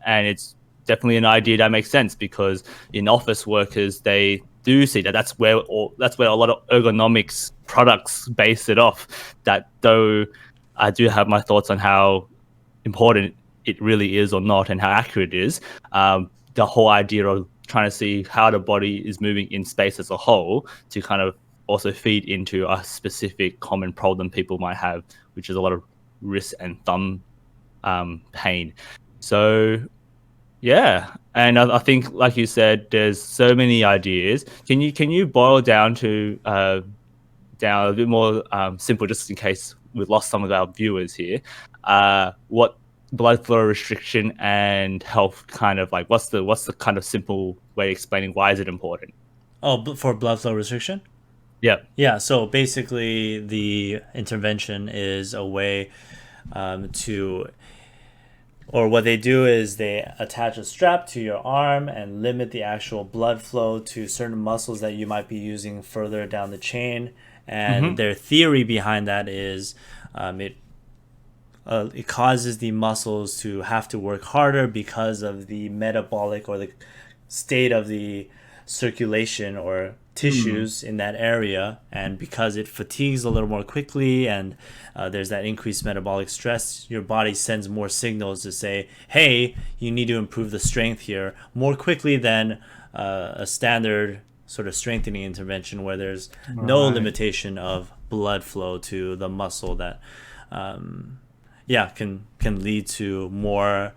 [SPEAKER 1] it's definitely an idea that makes sense, because in office workers, they do see that that's where a lot of ergonomics products base it off. That, though I do have my thoughts on how important it really is or not and how accurate it is, the whole idea of trying to see how the body is moving in space as a whole to kind of also feed into a specific common problem people might have, which is a lot of wrist and thumb pain. So yeah, and I think, like you said, there's so many ideas. Can you boil down to down a bit more simple, just in case we've lost some of our viewers here? What blood flow restriction and health kind of like? What's the kind of simple way of explaining why is it important?
[SPEAKER 2] Oh, for blood flow restriction? Yeah. So basically, the intervention is a way or what they do is they attach a strap to your arm and limit the actual blood flow to certain muscles that you might be using further down the chain. And their theory behind that is it causes the muscles to have to work harder because of the metabolic or the state of the circulation or tissues in that area, and because it fatigues a little more quickly and there's that increased metabolic stress, your body sends more signals to say, hey, you need to improve the strength here more quickly than a standard sort of strengthening intervention where there's no limitation of blood flow to the muscle that can lead to more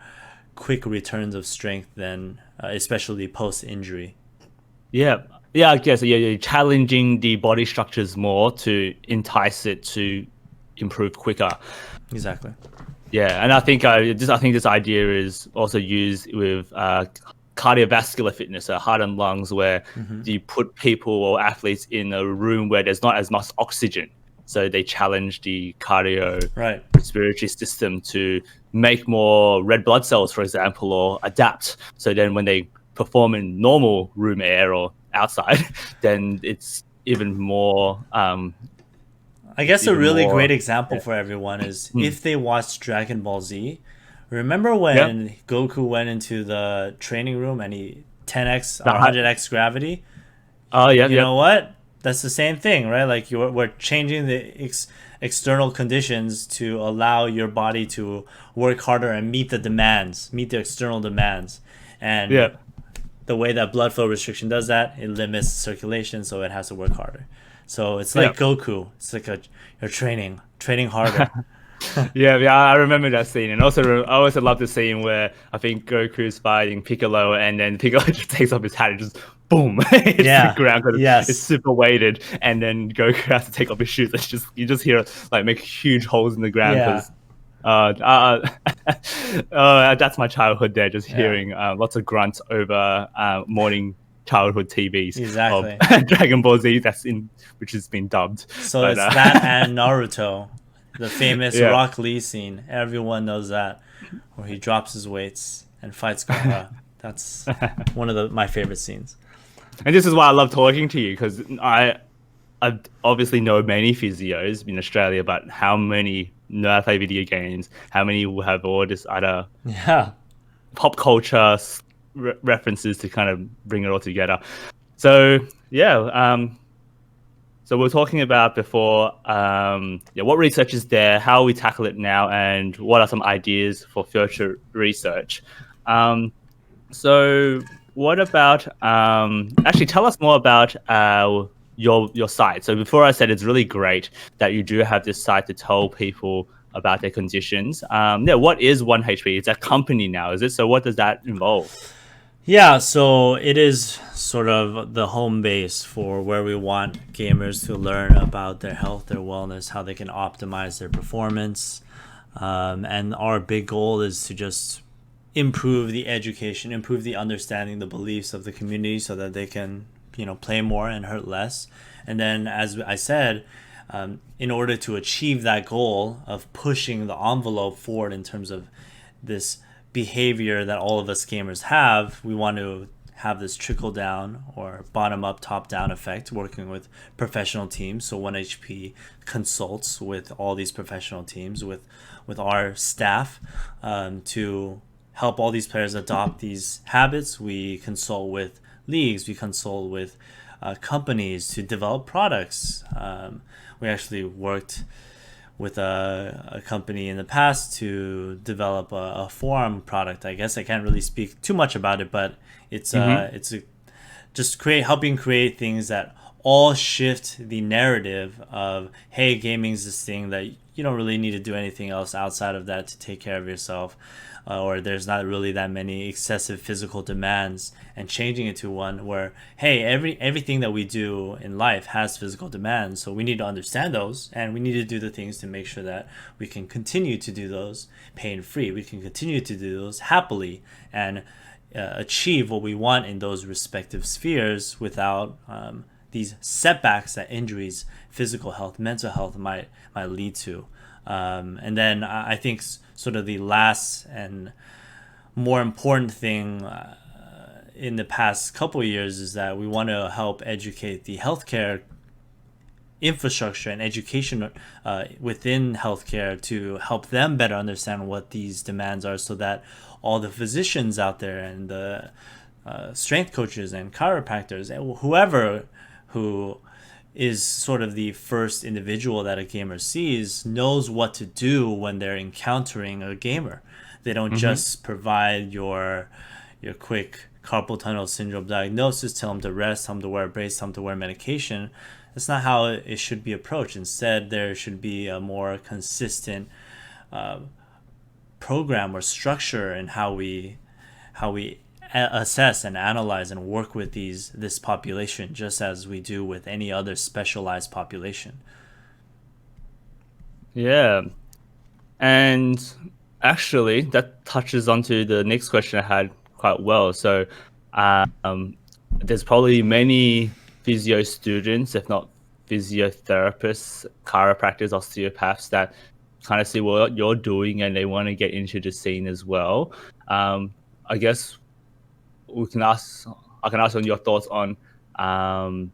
[SPEAKER 2] quick returns of strength than especially post-injury.
[SPEAKER 1] Yeah, I guess you're challenging the body structures more to entice it to improve quicker.
[SPEAKER 2] Exactly.
[SPEAKER 1] Yeah, and I think this idea is also used with cardiovascular fitness, so heart and lungs, where
[SPEAKER 2] Hmm.
[SPEAKER 1] you put people or athletes in a room where there's not as much oxygen, so they challenge the cardio
[SPEAKER 2] Right.
[SPEAKER 1] respiratory system to make more red blood cells, for example, or adapt. So then when they perform in normal room air or outside, then
[SPEAKER 2] I
[SPEAKER 1] it's
[SPEAKER 2] guess a
[SPEAKER 1] even
[SPEAKER 2] really great
[SPEAKER 1] more.
[SPEAKER 2] example
[SPEAKER 1] Yeah.
[SPEAKER 2] for everyone is
[SPEAKER 1] Mm.
[SPEAKER 2] if they watched Dragon Ball Z. Remember
[SPEAKER 1] Yep.
[SPEAKER 2] when Goku went into the training room and he 10x or
[SPEAKER 1] The
[SPEAKER 2] 100x gravity?
[SPEAKER 1] Oh, yep,
[SPEAKER 2] You know
[SPEAKER 1] yep.
[SPEAKER 2] what? That's the same thing, right? Like we're changing the external conditions to allow your body to work harder and meet the demands, meet the external demands. And
[SPEAKER 1] Yeah.
[SPEAKER 2] the way that blood flow restriction does that, it limits circulation, so it has to work harder. So it's like
[SPEAKER 1] Yeah.
[SPEAKER 2] Goku. It's like you're training harder.
[SPEAKER 1] Yeah, I remember that scene, and also I also love the scene where I think Goku's fighting Piccolo, and then Piccolo just takes off his hat and just boom hits the
[SPEAKER 2] Yeah.
[SPEAKER 1] ground because it's
[SPEAKER 2] Yes.
[SPEAKER 1] super weighted, and then Goku has to take off his shoes. It's just you just hear like make huge holes in the ground
[SPEAKER 2] Yeah.
[SPEAKER 1] because that's my childhood there, just
[SPEAKER 2] Yeah.
[SPEAKER 1] hearing lots of grunts over morning childhood TVs of
[SPEAKER 2] Exactly.
[SPEAKER 1] Dragon Ball Z which has been dubbed,
[SPEAKER 2] So
[SPEAKER 1] but
[SPEAKER 2] it's that and Naruto, the famous
[SPEAKER 1] yeah.
[SPEAKER 2] Rock Lee scene. Everyone knows that, where he drops his weights and fights Gaara. That's one of my favorite scenes.
[SPEAKER 1] And this is why I love talking to you because I obviously know many physios in Australia, but how many know how to play video games? How many will have all this other
[SPEAKER 2] Yeah.
[SPEAKER 1] pop culture references to kind of bring it all together? So yeah, so we are talking about before, what research is there, how we tackle it now, and what are some ideas for future research. Um, So, what about actually tell us more about your site. So before I said it's really great that you do have this site to tell people about their conditions. Yeah, what is One HP? It's a company now, is it? So what does that involve?
[SPEAKER 2] Yeah, so it is sort of the home base for where we want gamers to learn about their health, their wellness, how they can optimize their performance. And our big goal is to just improve the education, improve the understanding, the beliefs of the community so that they can, play more and hurt less. And then, as I said, in order to achieve that goal of pushing the envelope forward in terms of this behavior that all of us gamers have, we want to have this trickle down or bottom up, top down effect working with professional teams. So 1HP consults with all these professional teams with our staff to help all these players adopt these habits. We consult with leagues, we consult with companies to develop products. We actually worked with a company in the past to develop a forum product. I guess I can't really speak too much about it, but
[SPEAKER 1] Mm-hmm.
[SPEAKER 2] just helping create things that all shift the narrative of, hey, gaming is this thing that you don't really need to do anything else outside of that to take care of yourself, or there's not really that many excessive physical demands, and changing it to one where, hey, everything that we do in life has physical demands, so we need to understand those, and we need to do the things to make sure that we can continue to do those pain free, we can continue to do those happily, and achieve what we want in those respective spheres without these setbacks that injuries, physical health, mental health might lead to. And then I think sort of the last and more important thing in the past couple of years is that we want to help educate the healthcare infrastructure and education within healthcare to help them better understand what these demands are, so that all the physicians out there and the strength coaches and chiropractors and whoever who is sort of the first individual that a gamer sees knows what to do when they're encountering a gamer. They don't
[SPEAKER 1] Mm-hmm.
[SPEAKER 2] just provide your quick carpal tunnel syndrome diagnosis, tell them to rest, tell them to wear a brace, tell them to wear medication. That's not how it should be approached. Instead, there should be a more consistent program or structure in how we assess and analyze and work with this population, just as we do with any other specialized population.
[SPEAKER 1] Yeah. And Actually, that touches onto the next question I had quite well. So, um, there's probably many physio students, if not physiotherapists, chiropractors, osteopaths that kind of see what you're doing and they want to get into the scene as well. I guess we can ask I can ask on your thoughts on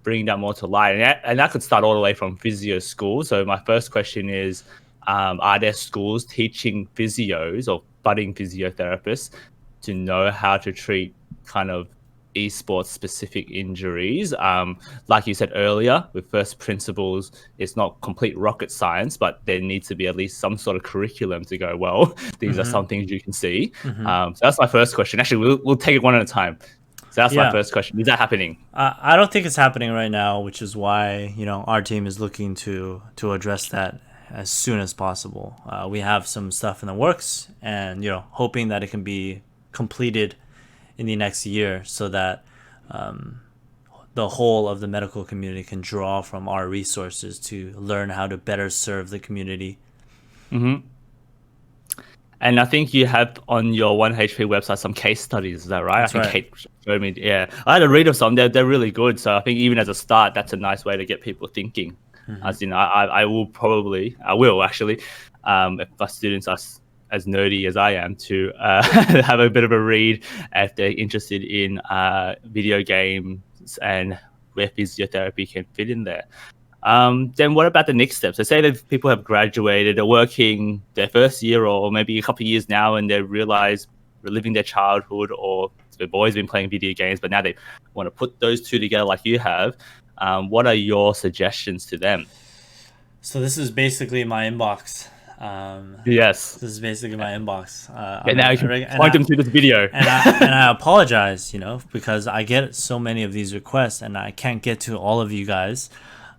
[SPEAKER 1] bringing that more to light, and that could start all the way from physio school. So my first question is, are there schools teaching physios or budding physiotherapists to know how to treat kind of esports specific injuries? Like you said earlier, with first principles, it's not complete rocket science, but there needs to be at least some sort of curriculum to go, well, these are
[SPEAKER 2] Mm-hmm.
[SPEAKER 1] some things you can see.
[SPEAKER 2] Mm-hmm.
[SPEAKER 1] So that's my first question. Actually, we'll take it one at a time. So that's my
[SPEAKER 2] Yeah.
[SPEAKER 1] first question. Is that happening?
[SPEAKER 2] I don't think it's happening right now, which is why our team is looking to address that as soon as possible. We have some stuff in the works, and hoping that it can be completed in the next year, so that the whole of the medical community can draw from our resources to learn how to better serve the community.
[SPEAKER 1] Mm-hmm. And I think you have on your 1HP website some case studies. Is that right? I
[SPEAKER 2] That's
[SPEAKER 1] think
[SPEAKER 2] right.
[SPEAKER 1] Kate showed me. Yeah, I had a read of some. They're really good. So I think even as a start, that's a nice way to get people thinking.
[SPEAKER 2] Mm-hmm.
[SPEAKER 1] As in, I will actually, if my students are as nerdy as I am, to have a bit of a read if they're interested in video games and where physiotherapy can fit in there. Then what about the next step? So say that people have graduated, they're working their first year or maybe a couple of years now, and they realize reliving their childhood, or they've always been playing video games, but now they want to put those two together like you have. What are your suggestions to them?
[SPEAKER 2] So this is basically my inbox.
[SPEAKER 1] Yes.
[SPEAKER 2] This is basically my inbox.
[SPEAKER 1] And now you can point them to this video.
[SPEAKER 2] And I apologize, because I get so many of these requests, and I can't get to all of you guys,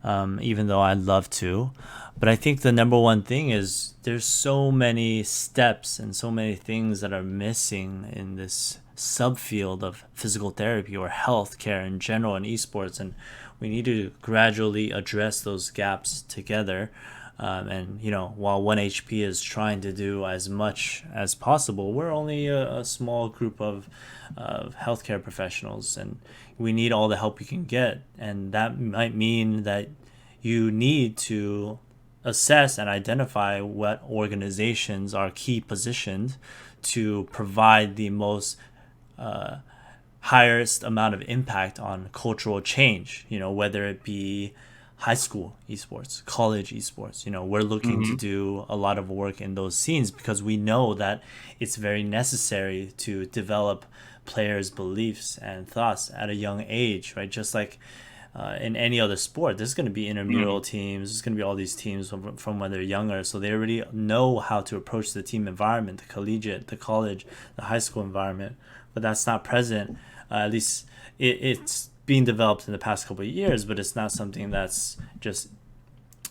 [SPEAKER 2] even though I'd love to. But I think the number one thing is there's so many steps and so many things that are missing in this subfield of physical therapy or health care in general in esports, and we need to gradually address those gaps together. And while 1HP is trying to do as much as possible, we're only a small group of healthcare professionals, and we need all the help we can get. And that might mean that you need to assess and identify what organizations are key positioned to provide the most highest amount of impact on cultural change, whether it be high school esports, college esports. We're looking to do a lot of work in those scenes because we know that it's very necessary to develop players' beliefs and thoughts at a young age, right? Just like in any other sport, there's going to be intramural teams, there's going to be all these teams from when they're younger, so they already know how to approach the team environment, the collegiate, the college, the high school environment. But that's not present. At least it's being developed in the past couple of years, but it's not something that's just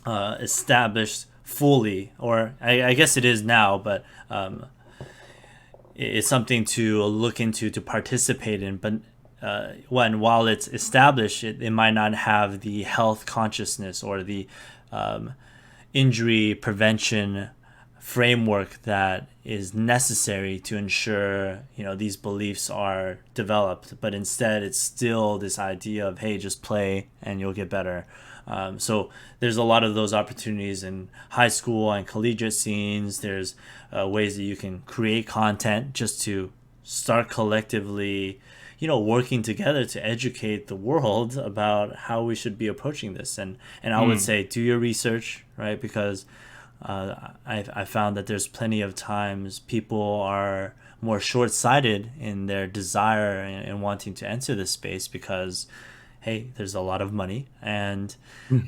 [SPEAKER 2] established fully, or I guess it is now, but it's something to look into, to participate in. But while it's established, it might not have the health consciousness or the injury prevention framework that is necessary to ensure these beliefs are developed. But instead, it's still this idea of, hey, just play and you'll get better. So there's a lot of those opportunities in high school and collegiate scenes. There's ways that you can create content just to start collectively working together to educate the world about how we should be approaching this. And I would say do your research, right? Because I found that there's plenty of times people are more short-sighted in their desire and wanting to enter this space because, hey, there's a lot of money. And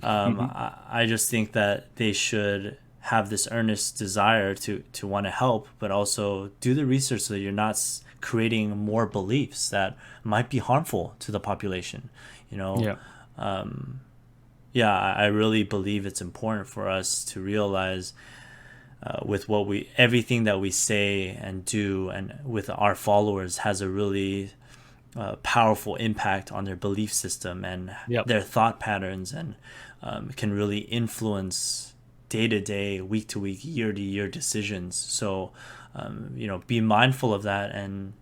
[SPEAKER 2] I just think that they should have this earnest desire to want to help, but also do the research so that you're not creating more beliefs that might be harmful to the population. I really believe it's important for us to realize with everything that we say and do and with our followers has a really powerful impact on their belief system and their thought patterns, and can really influence day-to-day, week-to-week, year-to-year decisions. So be mindful of that and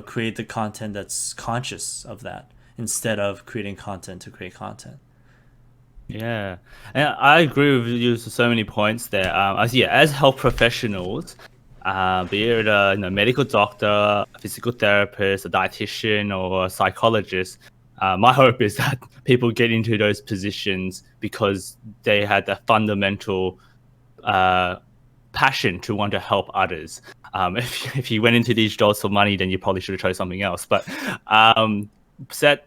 [SPEAKER 2] create the content that's conscious of that instead of creating content to create content.
[SPEAKER 1] Yeah, and I agree with you to so many points there. As health professionals, be it a medical doctor, a physical therapist, a dietitian, or a psychologist, my hope is that people get into those positions because they had that fundamental passion to want to help others. If you went into these jobs for money, then you probably should have chose something else. But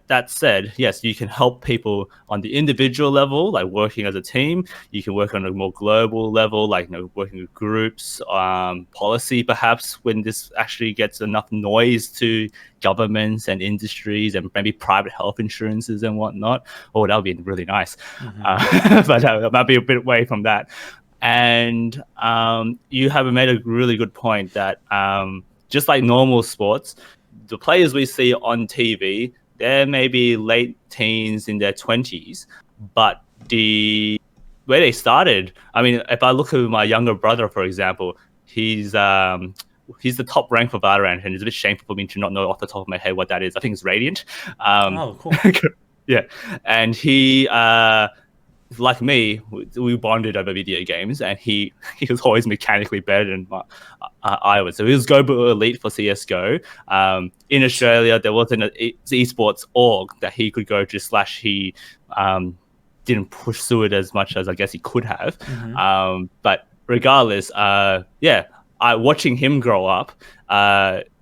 [SPEAKER 1] that said, yes, you can help people on the individual level, like working as a team. You can work on a more global level, like working with groups, policy, perhaps when this actually gets enough noise to governments and industries and maybe private health insurances and whatnot. Oh, that would be really nice. But that might be a bit away from that. And you have made a really good point that just like normal sports, the players we see on TV, they're maybe late teens in their 20s, but where they started, I mean, if I look at my younger brother, for example, he's the top rank for Valorant, and it's a bit shameful for me to not know off the top of my head what that is. I think it's Radiant.
[SPEAKER 2] Oh, cool.
[SPEAKER 1] Yeah, and he like me, we bonded over video games, and he was always mechanically better than I was. So he was global elite for CS:GO. In Australia, there wasn't an esports org that he could go to. / he didn't pursue it as much as I guess he could have. But regardless, watching him grow up,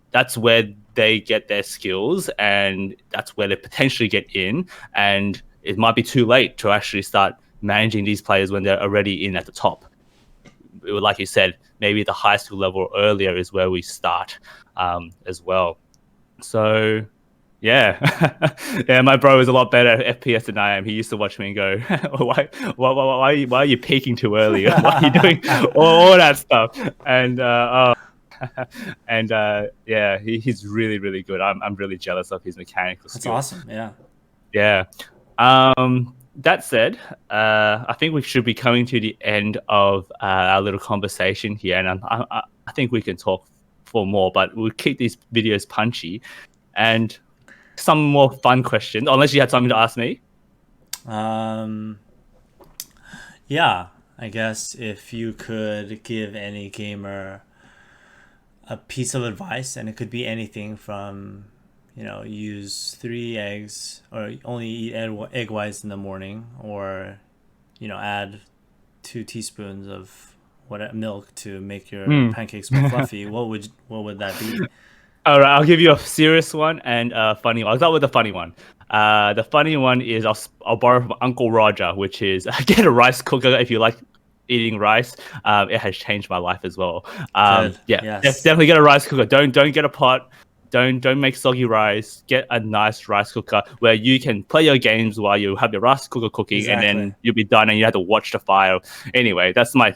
[SPEAKER 1] that's where they get their skills, and that's where they potentially get in. And it might be too late to actually start managing these players when they're already in at the top. Like you said, maybe the high school level or earlier is where we start as well. So, yeah. Yeah, my bro is a lot better at FPS than I am. He used to watch me and go, why are you peaking too early? Why are you doing all that stuff? And, he's really, really good. I'm really jealous of his mechanical skills.
[SPEAKER 2] That's awesome. Yeah.
[SPEAKER 1] Yeah. That said, I think we should be coming to the end of our little conversation here, and I think we can talk for more, but we'll keep these videos punchy. And some more fun questions, unless you had something to ask me.
[SPEAKER 2] Yeah, I guess if you could give any gamer a piece of advice, and it could be anything from use 3 eggs, or only eat egg whites in the morning, or add 2 teaspoons of milk to make your pancakes more fluffy. What would that be?
[SPEAKER 1] All right, I'll give you a serious one and a funny one. I'll start with the funny one. The funny one is I'll borrow from Uncle Roger, which is get a rice cooker if you like eating rice. It has changed my life as well. Definitely get a rice cooker. Don't get a pot. Don't make soggy rice. Get a nice rice cooker where you can play your games while you have your rice cooker cooking, and then you'll be done and you have to watch the fire. Anyway, that's my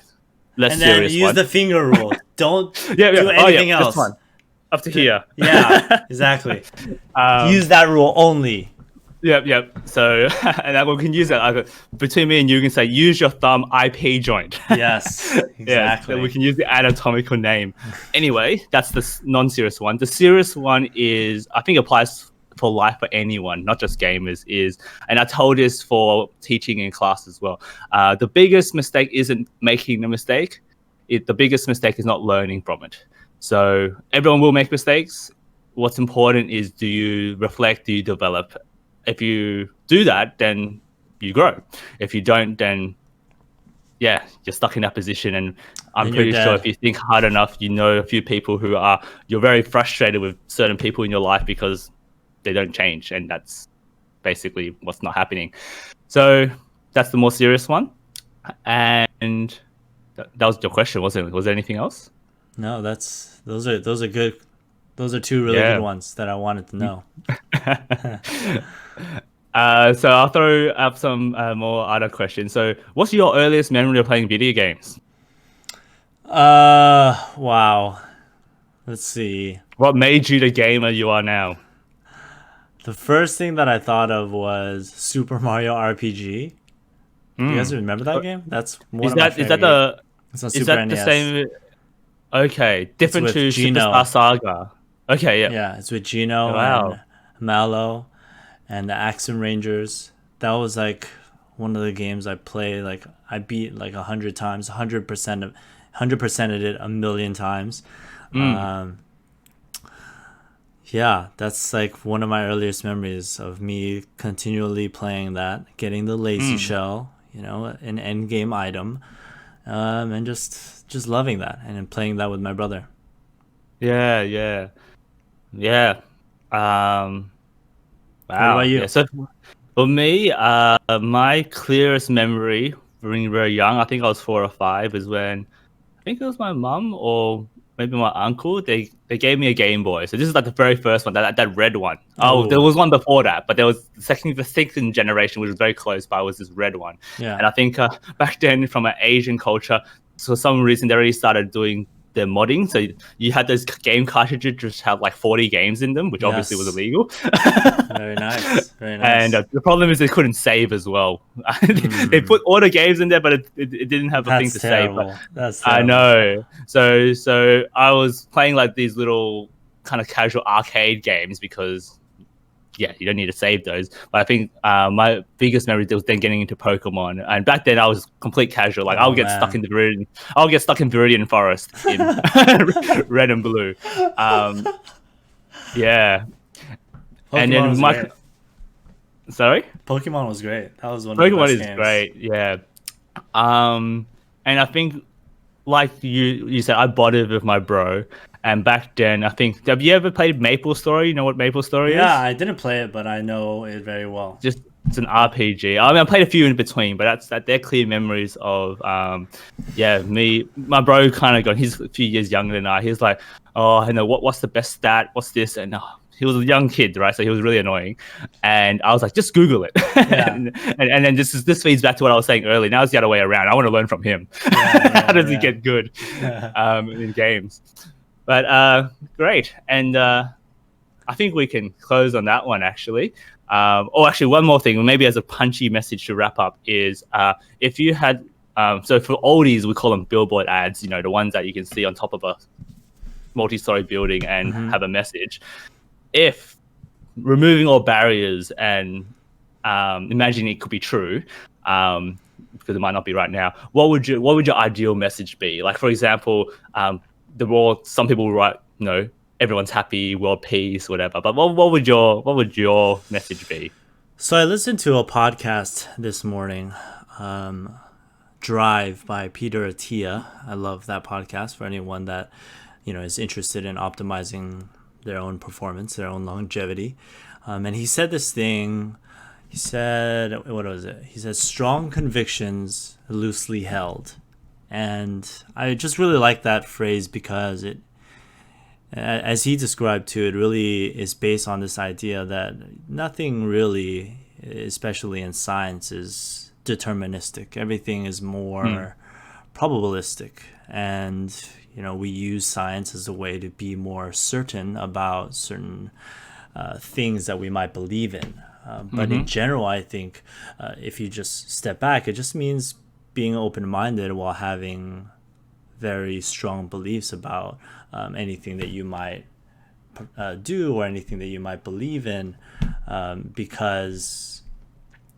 [SPEAKER 1] less serious one.
[SPEAKER 2] And then use the finger rule. Don't do anything else.
[SPEAKER 1] Up to here.
[SPEAKER 2] Yeah, exactly. Use that rule only.
[SPEAKER 1] Yep. So, and we can use that between me and you. Can say use your thumb IP joint.
[SPEAKER 2] Yes, exactly.
[SPEAKER 1] So we can use the anatomical name. Anyway, that's the non-serious one. The serious one is, I think, applies for life for anyone, not just gamers. And I told this for teaching in class as well. The biggest mistake isn't making the mistake. The biggest mistake is not learning from it. So everyone will make mistakes. What's important is, do you reflect? Do you develop? If you do that, then you grow. If you don't, then you're stuck in that position. And I'm pretty sure if you think hard enough, a few people you're very frustrated with certain people in your life because they don't change. And that's basically what's not happening. So that's the more serious one. And that was your question, wasn't it? Was there anything else?
[SPEAKER 2] No, those are good. Those are 2 really good ones that I wanted to know.
[SPEAKER 1] So I'll throw up some more other questions. So what's your earliest memory of playing video games?
[SPEAKER 2] Wow. Let's see.
[SPEAKER 1] What made you the gamer you are now?
[SPEAKER 2] The first thing that I thought of was Super Mario RPG. You guys remember that game? That's one of my favorite games. It's on Super NES.
[SPEAKER 1] The same? Okay,
[SPEAKER 2] It's
[SPEAKER 1] different
[SPEAKER 2] with
[SPEAKER 1] to Superstar
[SPEAKER 2] Gino.
[SPEAKER 1] Saga. Okay, yeah.
[SPEAKER 2] Yeah, it's with Gino
[SPEAKER 1] Wow.
[SPEAKER 2] and Mallow and the Axum Rangers. That was like one of the games I played. Like I beat like 100 times, 100% of it a million times.
[SPEAKER 1] Mm,
[SPEAKER 2] Yeah, that's like one of my earliest memories of me continually playing that, getting the lazy
[SPEAKER 1] mm.
[SPEAKER 2] shell, an end game item, and just loving that and then playing that with my brother.
[SPEAKER 1] Yeah, yeah, yeah. Um,
[SPEAKER 2] What about
[SPEAKER 1] wow. Yeah.
[SPEAKER 2] you?
[SPEAKER 1] So for me, my clearest memory being very young, I think I was 4 or 5, is when I think it was my mum or maybe my uncle. They gave me a Game Boy. So this is like the very first one, that red one. Oh, there
[SPEAKER 2] Oh,
[SPEAKER 1] was one before that, but there was the second generation, which was very close by, was this red one.
[SPEAKER 2] yeah.
[SPEAKER 1] And I think back then, from an Asian culture, for some reason they already started doing the modding. So you had those game cartridges just have like 40 games in them, which obviously was
[SPEAKER 2] Yes.
[SPEAKER 1] illegal.
[SPEAKER 2] Very nice. Very
[SPEAKER 1] And
[SPEAKER 2] nice.
[SPEAKER 1] the problem is they couldn't save as well. They
[SPEAKER 2] Mm,
[SPEAKER 1] put all the games in there, but it didn't have a thing
[SPEAKER 2] that's
[SPEAKER 1] to save. But
[SPEAKER 2] terrible. That's
[SPEAKER 1] I
[SPEAKER 2] terrible.
[SPEAKER 1] know. So I was playing like these little kind of casual arcade games because yeah, you don't need to save those. But I think my biggest memory was then getting into Pokemon. And back then I was complete casual. Like
[SPEAKER 2] Oh man.
[SPEAKER 1] I'll get stuck in Viridian Forest in red and blue. Um, yeah. And
[SPEAKER 2] Pokemon
[SPEAKER 1] then
[SPEAKER 2] was great.
[SPEAKER 1] sorry?
[SPEAKER 2] Pokemon was great. That was one of the
[SPEAKER 1] Pokemon
[SPEAKER 2] best
[SPEAKER 1] is
[SPEAKER 2] games.
[SPEAKER 1] great, yeah. And I think, like you said, I bonded with my bro. And back then, I think, have you ever played Maple Story? You know what Maple Story
[SPEAKER 2] Yeah,
[SPEAKER 1] is?
[SPEAKER 2] I didn't play it, but I know it very well.
[SPEAKER 1] Just it's an RPG. I mean, I played a few in between, but they're clear memories of, yeah, my bro kind of got. He's a few years younger than I. He's like, oh, you know what's the best stat? What's this? And he was a young kid, right? So he was really annoying. And I was like, just Google it.
[SPEAKER 2] Yeah.
[SPEAKER 1] And then this feeds back to what I was saying earlier. Now it's the other way around. I want to learn from him.
[SPEAKER 2] Yeah,
[SPEAKER 1] How does he
[SPEAKER 2] yeah,
[SPEAKER 1] get good
[SPEAKER 2] yeah.
[SPEAKER 1] in games? But great. And I think we can close on that one, actually. Actually, one more thing, maybe as a punchy message to wrap up, is if you had, so for oldies, we call them billboard ads, the ones that you can see on top of a multi-story building and
[SPEAKER 2] Hmm.
[SPEAKER 1] have a message. If removing all barriers and imagining it could be true, because it might not be right now, what would your ideal message be? Like, for example, the world, some people will write, everyone's happy, world peace, whatever. But what would your message be?
[SPEAKER 2] So I listened to a podcast this morning, um, Drive by Peter Attia. I love that podcast for anyone that is interested in optimizing their own performance, their own longevity. And he said this thing. He said, what was it? He said, strong convictions loosely held. And I just really like that phrase because as he described to it, really is based on this idea that nothing really, especially in science, is deterministic. Everything is
[SPEAKER 1] Hmm.
[SPEAKER 2] more probabilistic. And, we use science as a way to be more certain about certain things that we might believe in. But in
[SPEAKER 1] Mm-hmm.
[SPEAKER 2] general, I think if you just step back, it just means being open minded while having very strong beliefs about anything that you might do or anything that you might believe in, because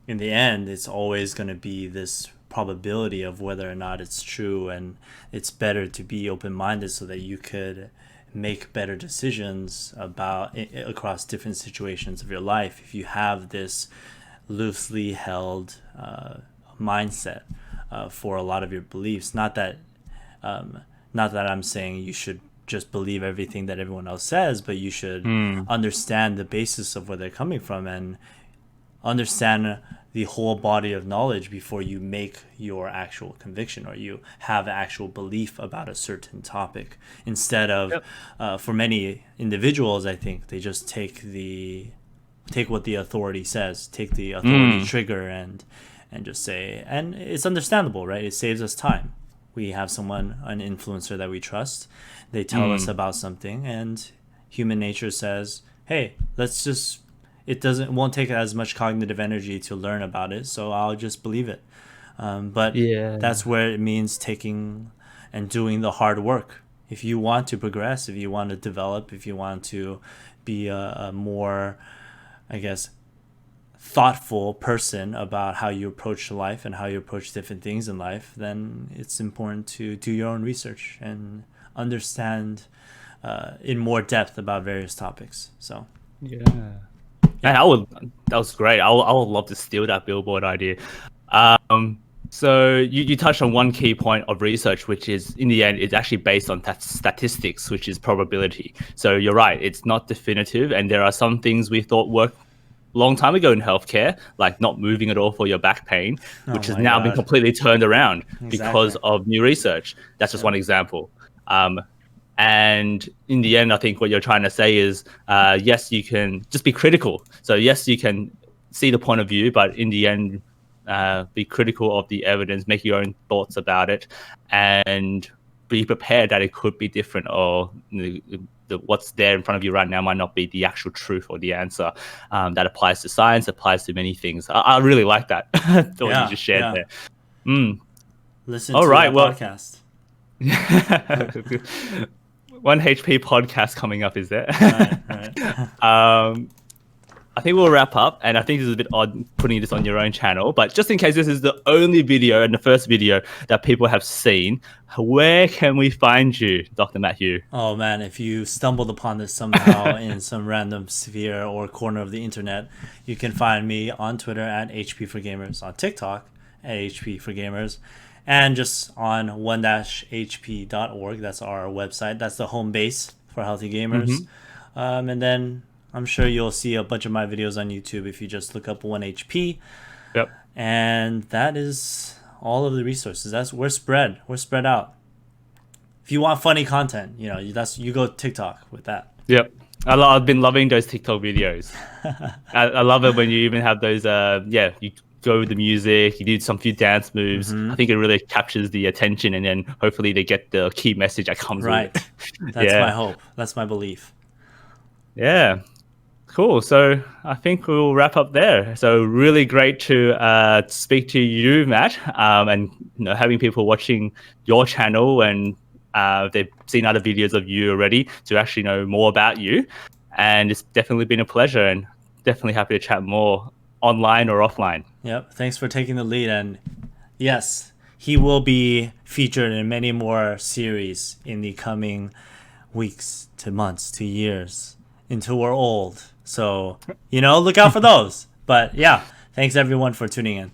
[SPEAKER 2] in the end, it's always going to be this probability of whether or not it's true, and it's better to be open minded so that you could make better decisions about across different situations of your life if you have this loosely held mindset for a lot of your beliefs. Not that I'm saying you should just believe everything that everyone else says, but you should
[SPEAKER 1] Mm.
[SPEAKER 2] understand the basis of where they're coming from and understand the whole body of knowledge before you make your actual conviction or you have actual belief about a certain topic. Instead of,
[SPEAKER 1] Yep.
[SPEAKER 2] for many individuals, I think they just take what the authority says, take the authority
[SPEAKER 1] Mm.
[SPEAKER 2] trigger, and just say, and it's understandable, right? It saves us time. We have an influencer that we trust. They tell us
[SPEAKER 1] Mm.
[SPEAKER 2] about something, and human nature says, "Hey, won't take as much cognitive energy to learn about it, so I'll just believe it." But
[SPEAKER 1] Yeah.
[SPEAKER 2] that's where it means taking and doing the hard work. if you want to progress, if you want to develop, if you want to be a more, I guess, thoughtful person about how you approach life and how you approach different things in life, then it's important to do your own research and understand in more depth about various topics. So
[SPEAKER 1] Yeah. And that was great. I would love to steal that billboard idea. So you touched on one key point of research, which is in the end, it's actually based on statistics, which is probability. So you're right, it's not definitive. And there are some things we thought worked a long time ago in healthcare, like not moving at all for your back pain, which has
[SPEAKER 2] my
[SPEAKER 1] now been
[SPEAKER 2] God.
[SPEAKER 1] completely turned around because
[SPEAKER 2] Exactly.
[SPEAKER 1] of new research. That's just one example. And in the end, I think what you're trying to say is, yes, you can just be critical. So yes, you can see the point of view, but in the end, be critical of the evidence, make your own thoughts about it, and be prepared that it could be different, or what's there in front of you right now might not be the actual truth or the answer. That applies to science, applies to many things. I really like that, what you
[SPEAKER 2] Yeah,
[SPEAKER 1] just shared
[SPEAKER 2] yeah.
[SPEAKER 1] there. Mm.
[SPEAKER 2] Listen
[SPEAKER 1] All
[SPEAKER 2] to
[SPEAKER 1] right,
[SPEAKER 2] that
[SPEAKER 1] well,
[SPEAKER 2] podcast.
[SPEAKER 1] 1HP podcast coming up, is there?
[SPEAKER 2] Right.
[SPEAKER 1] I think we'll wrap up, and I think this is a bit odd putting this on your own channel, but just in case this is the only video and the first video that people have seen, where can we find you, Dr. Matthew?
[SPEAKER 2] Oh man, if you stumbled upon this somehow in some random sphere or corner of the internet, you can find me on Twitter at HP for Gamers, on TikTok at HP for Gamers, and just on 1-hp.org. That's our website. That's the home base for healthy gamers. And then I'm sure you'll see a bunch of my videos on YouTube if you just look up 1HP.
[SPEAKER 1] Yep.
[SPEAKER 2] And that is all of the resources. We're spread out. If you want funny content, you go TikTok with that.
[SPEAKER 1] Yep. I've been loving those TikTok videos. I love it when you even have those, you go with the music, you do some few dance moves. I think it really captures the attention, and then hopefully they get the key message that comes
[SPEAKER 2] Right.
[SPEAKER 1] with it.
[SPEAKER 2] That's my hope. That's my belief.
[SPEAKER 1] Yeah. Cool. So I think we'll wrap up there. So really great to speak to you, Matt, and having people watching your channel, and they've seen other videos of you already, to actually know more about you. And it's definitely been a pleasure, and definitely happy to chat more online or offline.
[SPEAKER 2] Yep. Thanks for taking the lead. And yes, he will be featured in many more series in the coming weeks to months to years until we're old. So, look out for those. But yeah, thanks everyone for tuning in.